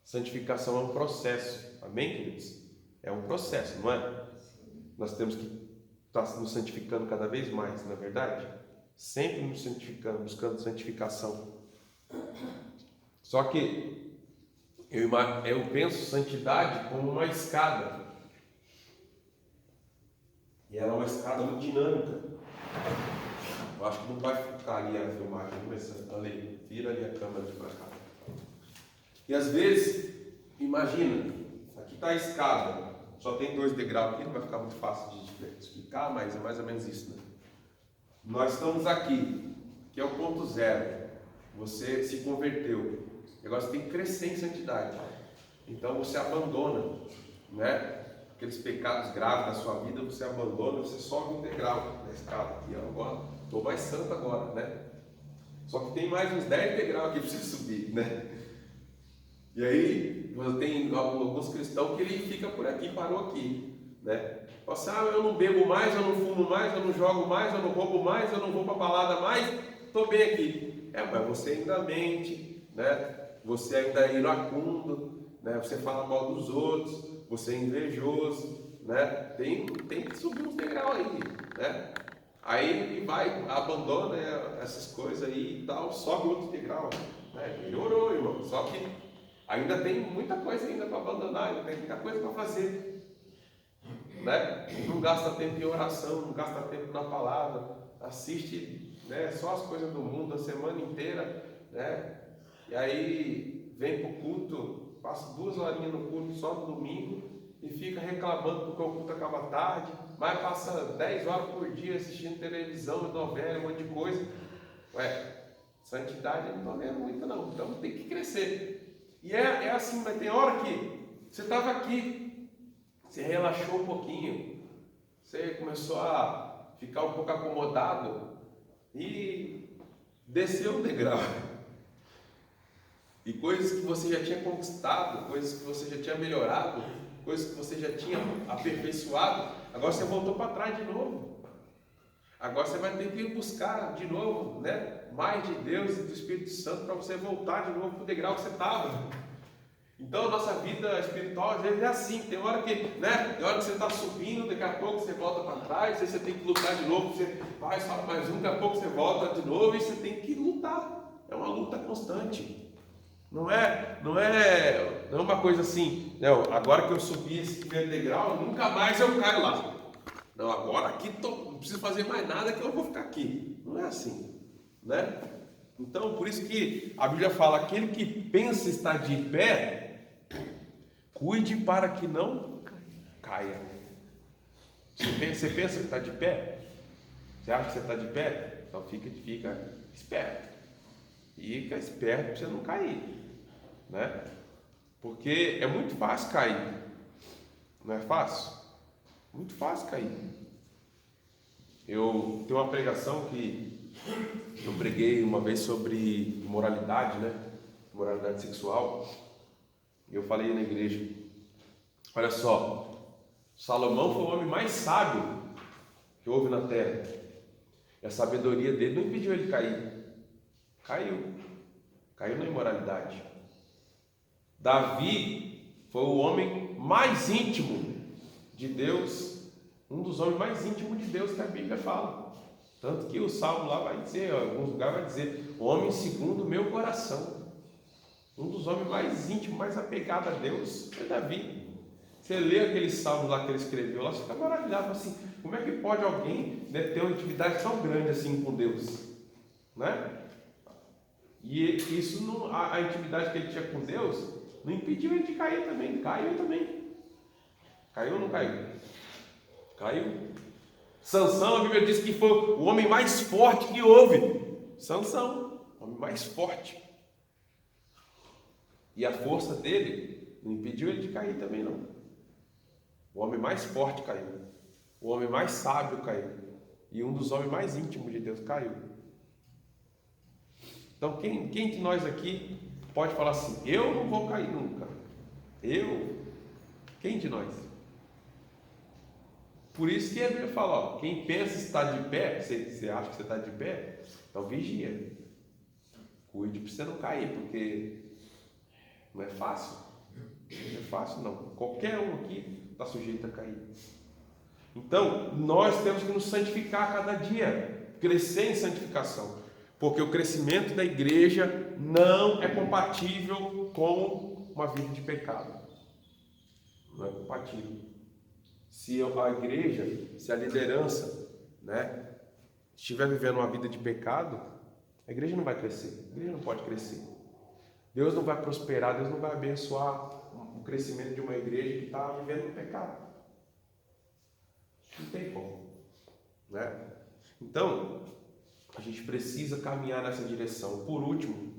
Santificação é um processo, amém, queridos? É um processo, não é? Nós temos que estar nos santificando cada vez mais, não é verdade? Sempre nos santificando, buscando santificação. Só que eu penso santidade como uma escada. E ela é uma escada muito dinâmica. Eu acho que não vai ficar ali a filmagem, ali, vira ali a câmera de pra cá. E às vezes, imagina, aqui está a escada, só tem 2 degraus aqui, não vai ficar muito fácil de explicar, mas é mais ou menos isso, né? Nós estamos aqui, que é o ponto zero. Você se converteu. Agora você tem que crescer em santidade. Então você abandona, né, aqueles pecados graves da sua vida, você abandona, você sobe um degrau da escada. E agora, estou mais santo agora, né? Só que tem mais uns 10 degraus aqui para você subir, né? E aí, tem alguns cristãos que ele fica por aqui, parou aqui, né? Fala assim, eu não bebo mais, eu não fumo mais, eu não jogo mais, eu não roubo mais, eu não vou para balada mais, estou bem aqui. Mas você ainda mente, né? Você ainda é iracundo, né? Você fala mal dos outros, você é invejoso, né? Tem que subir uns degraus aí, né? Aí ele vai, abandona essas coisas aí e tal, sobe outro degrau, né? Melhorou, irmão, só que ainda tem muita coisa ainda para abandonar, ainda tem muita coisa para fazer. né? Não gasta tempo em oração, não gasta tempo na palavra, assiste, né, só as coisas do mundo a semana inteira, né? E aí vem para o culto, passa 2 horinhas no culto só no domingo e fica reclamando porque o culto acaba tarde, mas passa 10 horas por dia assistindo televisão, novela, um monte de coisa. Ué, santidade não é muito não, então tem que crescer. E é assim, mas tem hora que você estava aqui, você relaxou um pouquinho, você começou a ficar um pouco acomodado e desceu um degrau. E coisas que você já tinha conquistado, coisas que você já tinha melhorado, coisas que você já tinha aperfeiçoado, agora você voltou para trás de novo. Agora você vai ter que buscar de novo, né, mais de Deus e do Espírito Santo para você voltar de novo para o degrau que você estava. Então a nossa vida espiritual às vezes é assim, tem hora que, né, tem hora que você está subindo, daqui a pouco você volta para trás, aí você tem que lutar de novo, você vai, sobe mais um, daqui a pouco você volta de novo e você tem que lutar. É uma luta constante. Não é uma coisa assim, não, agora que eu subi esse primeiro degrau, nunca mais eu caio lá. Não, agora aqui não preciso fazer mais nada que eu vou ficar aqui. Não é assim, né? Então, por isso que a Bíblia fala, aquele que pensa estar de pé, cuide para que não caia. Você pensa que está de pé? Você acha que você está de pé? Então fica esperto. Fica esperto para você não cair, né? Porque é muito fácil cair. Não é fácil? Muito fácil cair. Eu tenho uma pregação que eu preguei uma vez sobre moralidade, né? Moralidade sexual. E eu falei na igreja, olha só, Salomão foi o homem mais sábio que houve na terra. E a sabedoria dele não impediu ele cair. Caiu na imoralidade. Davi foi o homem mais íntimo de Deus, um dos homens mais íntimos de Deus que a Bíblia fala. Tanto que o Salmo lá vai dizer, em alguns lugares vai dizer, homem segundo o meu coração. Um dos homens mais íntimos, mais apegados a Deus é Davi. Você lê aquele salmo lá que ele escreveu, lá você fica maravilhado, assim, como é que pode alguém, né, ter uma intimidade tão grande assim com Deus, né? E isso não, a intimidade que ele tinha com Deus não impediu ele de cair também. Caiu também. Caiu ou não caiu? Caiu. Sansão, a Bíblia diz que foi o homem mais forte que houve. Sansão, o homem mais forte. E a força dele não impediu ele de cair também não. O homem mais forte caiu. O homem mais sábio caiu. E um dos homens mais íntimos de Deus caiu. Então, quem de nós aqui pode falar assim, eu não vou cair nunca? Quem de nós? Por isso que a Bíblia fala, ó, quem pensa estar de pé, você acha que você está de pé, então vigia. Cuide para você não cair, porque não é fácil. Não é fácil não. Qualquer um aqui está sujeito a cair. Então, nós temos que nos santificar a cada dia, crescer em santificação. Porque o crescimento da igreja não é compatível com uma vida de pecado. Não é compatível. Se a igreja, se a liderança, né, estiver vivendo uma vida de pecado, a igreja não vai crescer. A igreja não pode crescer. Deus não vai prosperar, Deus não vai abençoar o crescimento de uma igreja que está vivendo no pecado. Não tem como, né? Então, a gente precisa caminhar nessa direção. Por último,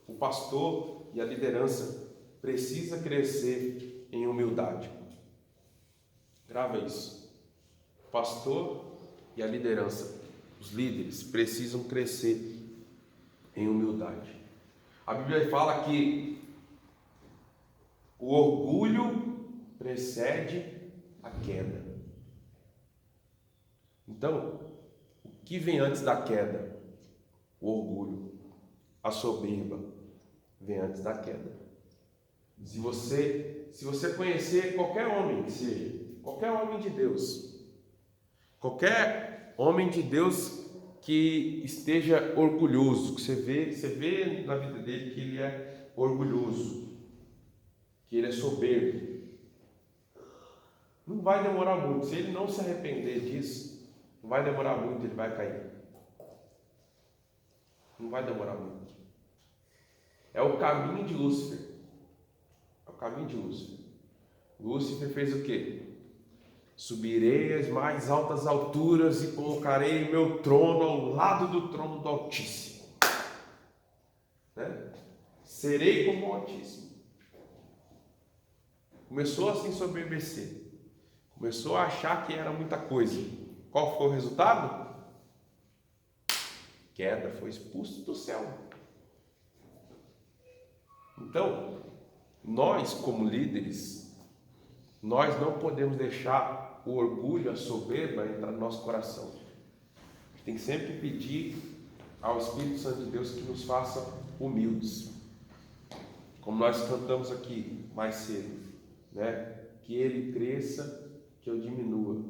o pastor e a liderança precisa crescer em humildade. Grava isso. O pastor e a liderança, os líderes, precisam crescer em humildade. A Bíblia fala que o orgulho precede a queda. Então, o que vem antes da queda? O orgulho. A soberba vem antes da queda. Se você conhecer qualquer homem que seja, qualquer homem de Deus, qualquer homem de Deus que esteja orgulhoso, que você vê na vida dele que ele é orgulhoso, que ele é soberbo. Não vai demorar muito. Se ele não se arrepender disso, não vai demorar muito, ele vai cair. Não vai demorar muito. É o caminho de Lúcifer. É o caminho de Lúcifer. Lúcifer fez o quê? Subirei às mais altas alturas e colocarei meu trono ao lado do trono do Altíssimo. Né? Serei como o Altíssimo. Começou a se ensoberbecer. Começou a achar que era muita coisa. Qual foi o resultado? Queda, foi expulso do céu. Então, nós como líderes, nós não podemos deixar o orgulho, a soberba entrar no nosso coração. A gente tem que sempre pedir ao Espírito Santo de Deus que nos faça humildes. Como nós cantamos aqui mais cedo, né? Que Ele cresça, que eu diminua,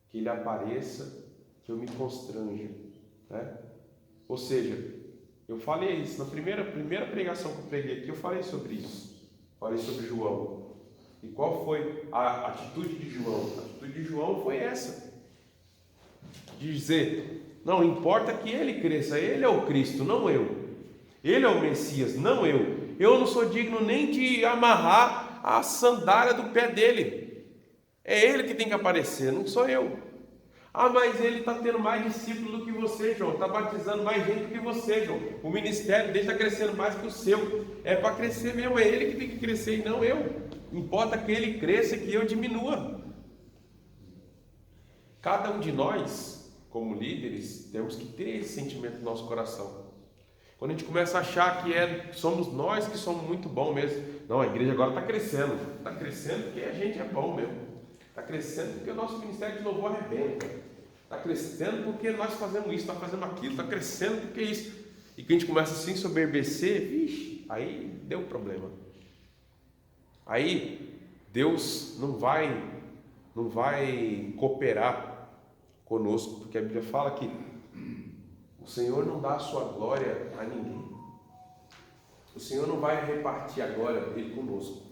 que Ele apareça, que eu me constranja, né? Ou seja, eu falei isso na primeira pregação que eu preguei aqui, eu falei sobre isso, falei sobre João. E qual foi a atitude de João? A atitude de João foi essa, de dizer, não importa que ele cresça, ele é o Cristo, não eu, ele é o Messias, não eu não sou digno nem de amarrar a sandália do pé dele, é ele que tem que aparecer, não sou eu. Ah, mas ele está tendo mais discípulos do que você, João, está batizando mais gente do que você, João, o ministério dele está crescendo mais que o seu, é para crescer mesmo, é ele que tem que crescer e não eu, importa que ele cresça e que eu diminua. Cada um de nós, como líderes, temos que ter esse sentimento no nosso coração. Quando a gente começa a achar que somos nós que somos muito bons mesmo, não, a igreja agora está crescendo porque a gente é bom mesmo. Está crescendo porque o nosso ministério de louvor arrebenta. Está crescendo porque nós fazemos isso, está fazendo aquilo. Está crescendo porque isso. E que a gente começa assim a soberbecer, vixe, aí deu problema. Aí Deus não vai cooperar conosco, porque a Bíblia fala que o Senhor não dá a sua glória a ninguém. O Senhor não vai repartir a glória dele conosco.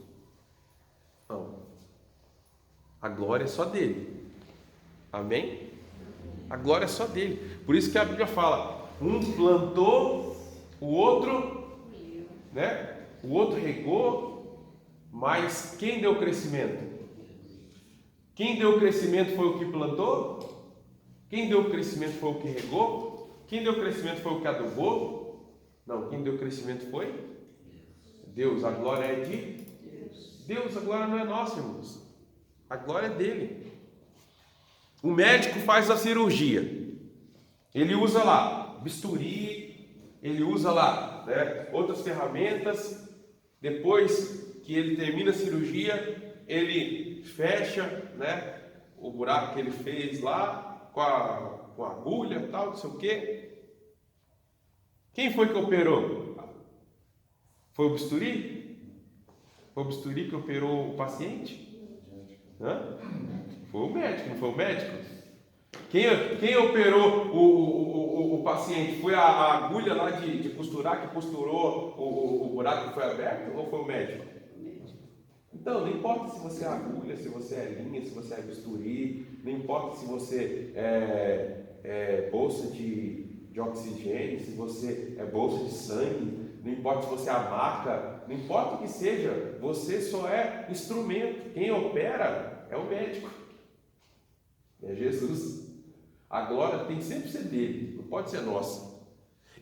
Não. A glória é só dele. Amém? A glória é só dele. Por isso que a Bíblia fala, um plantou, o outro, né? O outro regou, mas quem deu crescimento? Quem deu crescimento foi o que plantou? Quem deu crescimento foi o que regou? Quem deu crescimento foi o que adubou? Não, quem deu crescimento foi Deus. A glória é de Deus, a glória não é nossa, irmãos. A glória é dele. O médico faz a cirurgia. Ele usa lá bisturi, ele usa lá, né, outras ferramentas. Depois que ele termina a cirurgia, ele fecha, né, o buraco que ele fez lá com a agulha, tal, não sei o quê. Quem foi que operou? Foi o bisturi? Foi o bisturi que operou o paciente? Hã? Foi o médico, não foi o médico? Quem operou o paciente? Foi a agulha lá de costurar que costurou o buraco que foi aberto? Ou foi o médico? Então, não importa se você é agulha, se você é linha, se você é bisturi, não importa se você é bolsa de oxigênio, se você é bolsa de sangue, não importa se você é a maca, não importa o que seja, você só é instrumento. Quem opera é o médico, é Jesus. A glória tem sempre que ser dele, não pode ser nossa.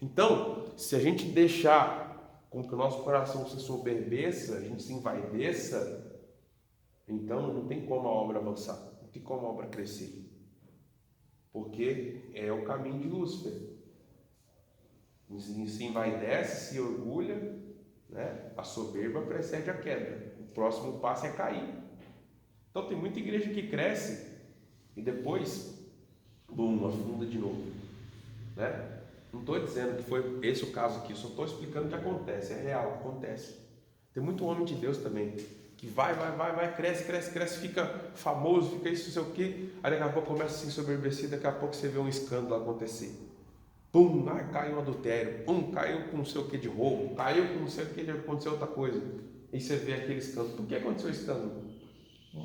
Então, se a gente deixar com que o nosso coração se soberbeça, a gente se envaideça, então não tem como a obra avançar, não tem como a obra crescer, porque é o caminho de Lúcifer. Se envaidece, se orgulha, né? A soberba precede a queda, o próximo passo é cair. Então tem muita igreja que cresce e depois, bum, afunda de novo, né? Não estou dizendo que foi esse o caso aqui, só estou explicando o que acontece, é real, acontece. Tem muito homem de Deus também, que vai, cresce, fica famoso, fica isso, não sei o quê, aí daqui a pouco começa a se ensoberbecer, daqui a pouco você vê um escândalo acontecer. Pum, caiu um adultério, pum, caiu com não sei o que de roubo, caiu com não sei o que de acontecer outra coisa. E você vê aquele escândalo. Por que aconteceu o escândalo?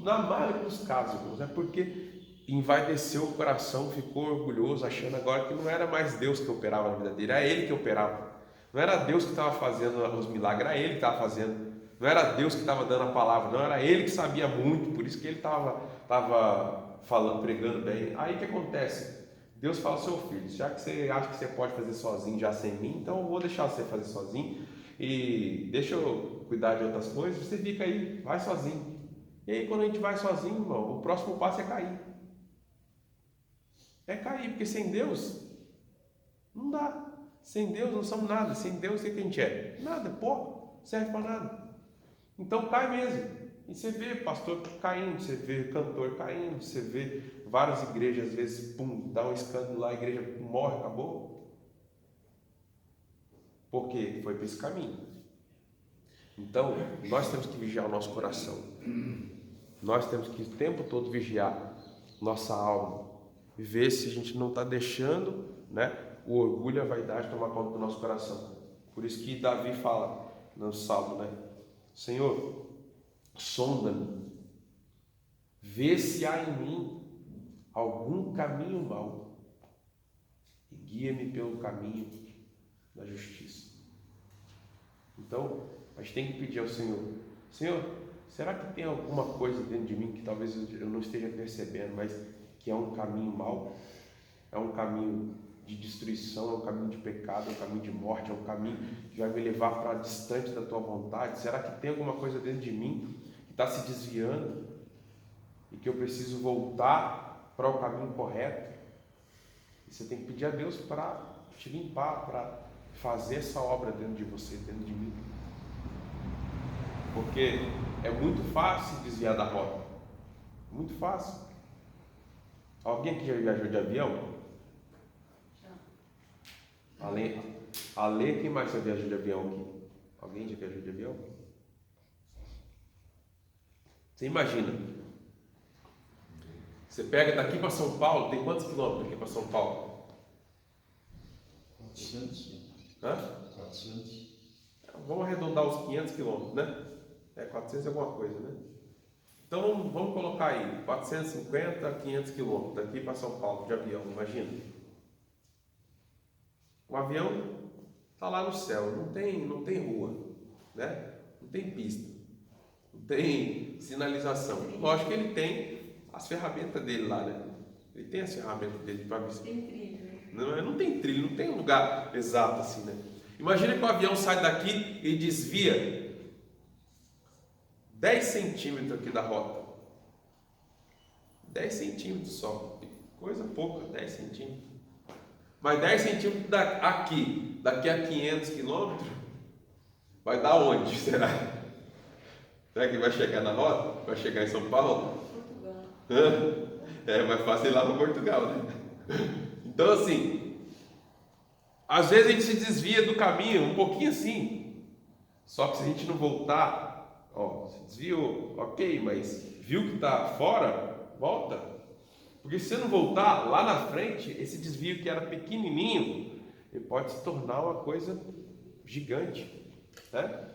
Na maioria dos casos, irmãos, é porque envaideceu o coração, ficou orgulhoso, achando agora que não era mais Deus que operava na vida dele, era ele que operava. Não era Deus que estava fazendo os milagres, era ele que estava fazendo. Não era Deus que estava dando a palavra, não, era ele que sabia muito, por isso que ele estava falando, pregando bem. Aí o que acontece? Deus fala ao seu filho, já que você acha que você pode fazer sozinho já sem mim, então eu vou deixar você fazer sozinho e deixa eu cuidar de outras coisas, você fica aí, vai sozinho. E aí quando a gente vai sozinho, irmão, o próximo passo é cair. É cair, porque sem Deus não dá. Sem Deus não somos nada. Sem Deus o que a gente é? Nada, pó, serve para nada. Então cai mesmo. E você vê pastor caindo, você vê cantor caindo, você vê várias igrejas, às vezes, pum, dá um escândalo lá, a igreja morre, acabou. Por quê? Foi para esse caminho. Então, nós temos que vigiar o nosso coração. Nós temos que o tempo todo vigiar nossa alma e ver se a gente não está deixando, né, o orgulho e a vaidade tomar conta do nosso coração. Por isso que Davi fala no Salmo, né? Senhor, sonda-me, vê se há em mim algum caminho mau e guia-me pelo caminho da justiça. Então, a gente tem que pedir ao Senhor, Senhor, será que tem alguma coisa dentro de mim que talvez eu não esteja percebendo, mas que é um caminho mau? É um caminho de destruição, é um caminho de pecado, é um caminho de morte, é um caminho que vai me levar para distante da tua vontade? Será que tem alguma coisa dentro de mim que está se desviando e que eu preciso voltar para o caminho correto? E você tem que pedir a Deus para te limpar, para fazer essa obra dentro de você, dentro de mim. Porque é muito fácil se desviar da rota. Muito fácil. Alguém que já viajou de avião? Além, quem mais já viajou de avião aqui? Alguém já viajou de avião? Você imagina, você pega daqui para São Paulo, tem quantos quilômetros daqui para São Paulo? 400. Hã? 400. Vamos arredondar os 500 quilômetros, né? 400 é alguma coisa, né? Então vamos colocar aí, 450 a 500 quilômetros daqui para São Paulo de avião, imagina. O avião está lá no céu, não tem rua, né? Não tem pista, não tem sinalização. Lógico que ele tem as ferramentas dele lá, né? Ele tem as ferramentas dele para visitar. Tem trilho, né? Não tem trilho, não tem um lugar exato assim, né? Imagina que o avião sai daqui e desvia 10 centímetros aqui da rota. 10 centímetros só, coisa pouca, 10 centímetros. Mas 10 centímetros daqui a 500 quilômetros, vai dar onde, será? Será que vai chegar na rota? Vai chegar em São Paulo? Portugal. É mais fácil ir lá para Portugal, né? Então assim, às vezes a gente se desvia do caminho, um pouquinho assim. Só que se a gente não voltar, se desviou, ok, mas viu que está fora, volta. Porque se você não voltar lá na frente, esse desvio que era pequenininho, ele pode se tornar uma coisa gigante, né?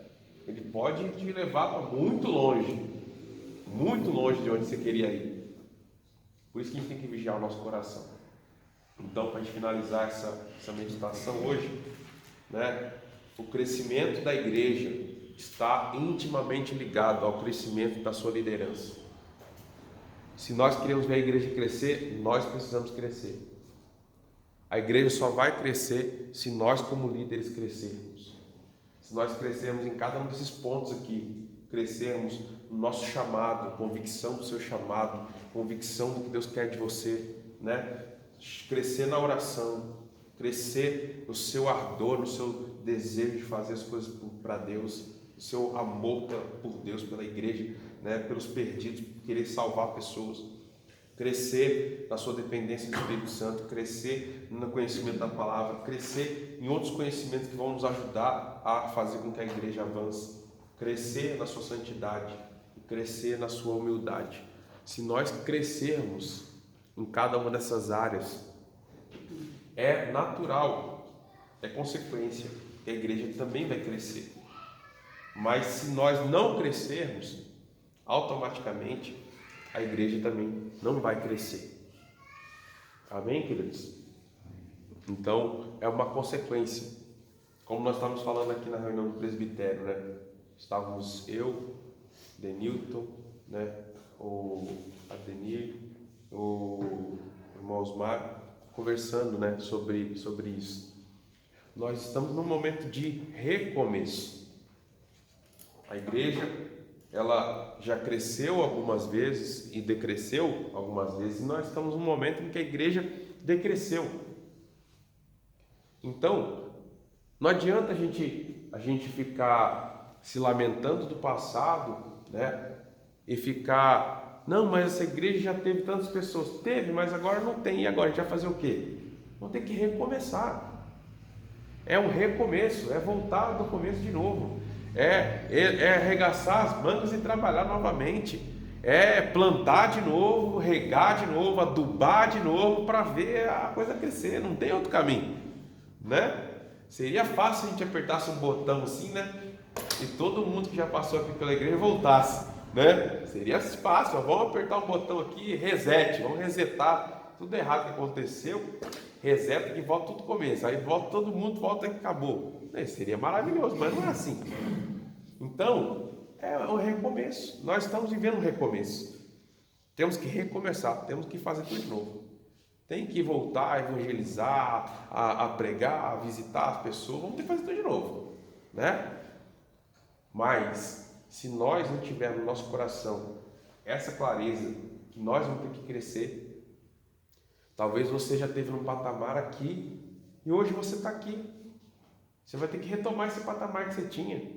Ele pode te levar para muito longe de onde você queria ir. Por isso que a gente tem que vigiar o nosso coração. Então, para a gente finalizar essa meditação hoje, né, o crescimento da igreja está intimamente ligado ao crescimento da sua liderança. Se nós queremos ver a igreja crescer, nós precisamos crescer. A igreja só vai crescer se nós como líderes crescermos. Se nós crescermos em cada um desses pontos aqui, crescermos no nosso chamado, convicção do seu chamado, convicção do que Deus quer de você, né? Crescer na oração, crescer no seu ardor, no seu desejo de fazer as coisas para Deus, o seu amor por Deus, pela igreja, né? Pelos perdidos, querer salvar pessoas, crescer na sua dependência do Espírito Santo, crescer no conhecimento da palavra, crescer em outros conhecimentos que vão nos ajudar a fazer com que a igreja avance, crescer na sua santidade, crescer na sua humildade. Se nós crescermos em cada uma dessas áreas, é natural, é consequência que a igreja também vai crescer. Mas se nós não crescermos, automaticamente a igreja também não vai crescer. Amém, queridos? Então, é uma consequência. Como nós estávamos falando aqui na reunião do presbitério, né? Estávamos eu, Denilton, né? O Adenir, o irmão Osmar, conversando, né? sobre isso. Nós estamos num momento de recomeço. A igreja, ela já cresceu algumas vezes e decresceu algumas vezes, e nós estamos num momento em que a igreja decresceu. Então, não adianta a gente ficar se lamentando do passado, né? E ficar, não, mas essa igreja já teve tantas pessoas. Teve, mas agora não tem. E agora a gente vai fazer o quê? Vamos ter que recomeçar. É um recomeço, é voltar do começo de novo. É arregaçar as mangas e trabalhar novamente. É plantar de novo, regar de novo, adubar de novo para ver a coisa crescer. Não tem outro caminho, né? Seria fácil se a gente apertasse um botão assim, né? E todo mundo que já passou aqui pela igreja voltasse, né? Seria fácil. Vamos apertar um botão aqui, reset, vamos resetar tudo errado que aconteceu, reseta que volta tudo começo. Aí volta todo mundo, volta que acabou. Seria maravilhoso, mas não é assim. Então, é um recomeço. Nós estamos vivendo um recomeço. Temos que recomeçar, temos que fazer tudo de novo. Tem que voltar a evangelizar, a pregar, a visitar as pessoas. Vamos ter que fazer tudo de novo, né? Mas, se nós não tivermos no nosso coração essa clareza que nós vamos ter que crescer, talvez você já esteve num patamar aqui e hoje você está aqui. Você vai ter que retomar esse patamar que você tinha,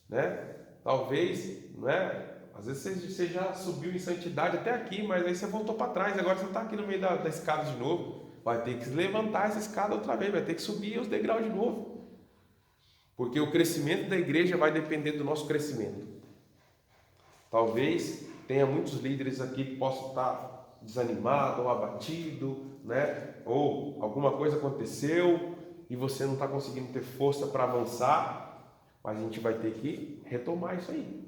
né? Talvez, né? Às vezes você já subiu em santidade até aqui, mas aí você voltou para trás, agora você está aqui no meio da escada de novo. Vai ter que levantar essa escada outra vez, vai ter que subir os degraus de novo. Porque o crescimento da igreja vai depender do nosso crescimento. Talvez tenha muitos líderes aqui que possam estar desanimados ou abatidos, né? Ou alguma coisa aconteceu e você não está conseguindo ter força para avançar, mas a gente vai ter que retomar isso aí.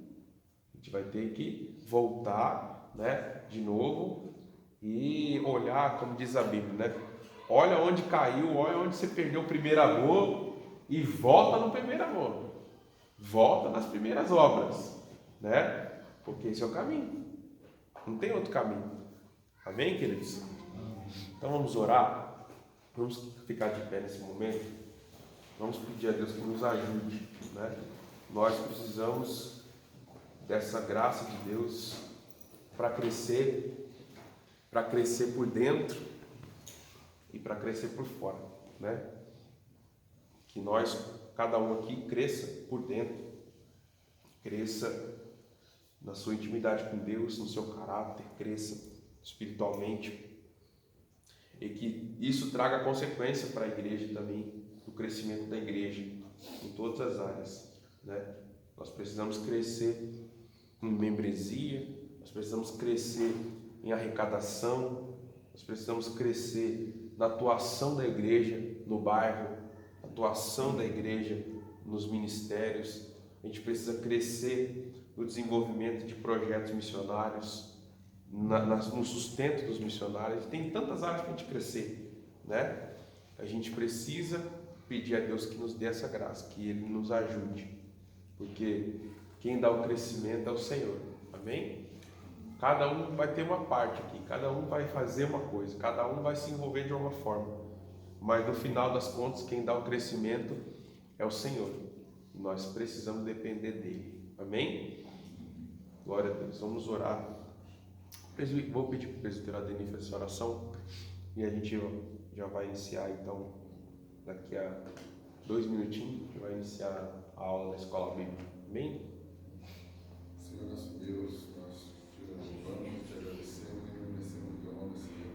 A gente vai ter que voltar, né, de novo e olhar, como diz a Bíblia, né? Olha onde caiu, olha onde você perdeu o primeiro amor e volta no primeiro amor. Volta nas primeiras obras, né? Porque esse é o caminho. Não tem outro caminho. Amém, queridos? Então vamos orar. Vamos ficar de pé nesse momento. Vamos pedir a Deus que nos ajude, né? Nós precisamos dessa graça de Deus para crescer por dentro e para crescer por fora, né? Que nós, cada um aqui, cresça por dentro, cresça na sua intimidade com Deus, no seu caráter, cresça espiritualmente, e que isso traga consequência para a igreja também, o crescimento da igreja em todas as áreas, né? Nós precisamos crescer em membresia, nós precisamos crescer em arrecadação, nós precisamos crescer na atuação da igreja no bairro, atuação da igreja nos ministérios. A gente precisa crescer no desenvolvimento de projetos missionários, no sustento dos missionários. Tem tantas áreas para a gente crescer, né? A gente precisa pedir a Deus que nos dê essa graça, que Ele nos ajude, porque quem dá o crescimento é o Senhor, amém? Cada um vai ter uma parte aqui, cada um vai fazer uma coisa, cada um vai se envolver de uma forma, mas no final das contas, quem dá o crescimento é o Senhor. Nós precisamos depender dEle, amém? Glória a Deus. Vamos orar. Vou pedir para o presbítero Adenir fazer essa oração e a gente já vai iniciar, então, daqui a 2 minutinhos, a gente vai iniciar a aula da escola bíblica, amém? Senhor nosso Deus, nós te louvamos, te agradecemos e agradecemos de honra, Senhor,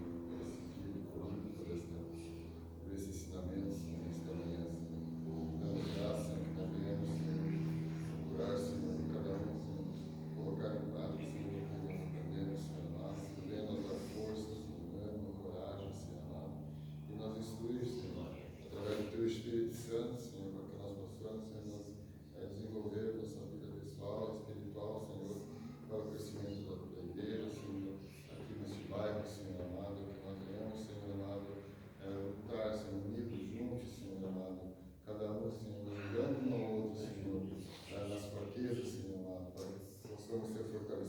por esse dia, por esse ensinamento, Senhor, nesta manhã, Senhor. Damos graça, Senhor, que nós venhamos, Senhor, procurar, Senhor, cada um, Senhor, colocar em prática, Senhor, o que nós aprendemos, Senhor, nós, venha nos dar força, Senhor, venha nos coragem, Senhor, amado, e nos instruir, Senhor, através do Teu Espírito Santo, Senhor, para que nós possamos, Senhor, desenvolver a nossa vida pessoal, espiritual, Senhor, para o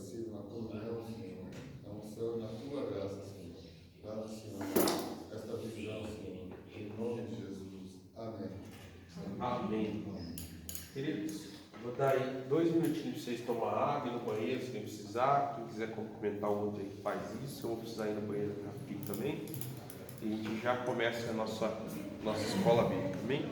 fortalecido na comunhão, Senhor, na unção e na tua graça, Senhor. Dá, Senhor, esta visão, Senhor, em nome de Jesus. Amém. Amém. Queridos, vou dar aí 2 minutinhos para vocês tomar água, ir no banheiro se quem precisar. Quem quiser cumprimentar o outro aí que faz isso, eu vou precisar ir no banheiro aqui também. E a gente já começa a nossa escola bíblica. Amém?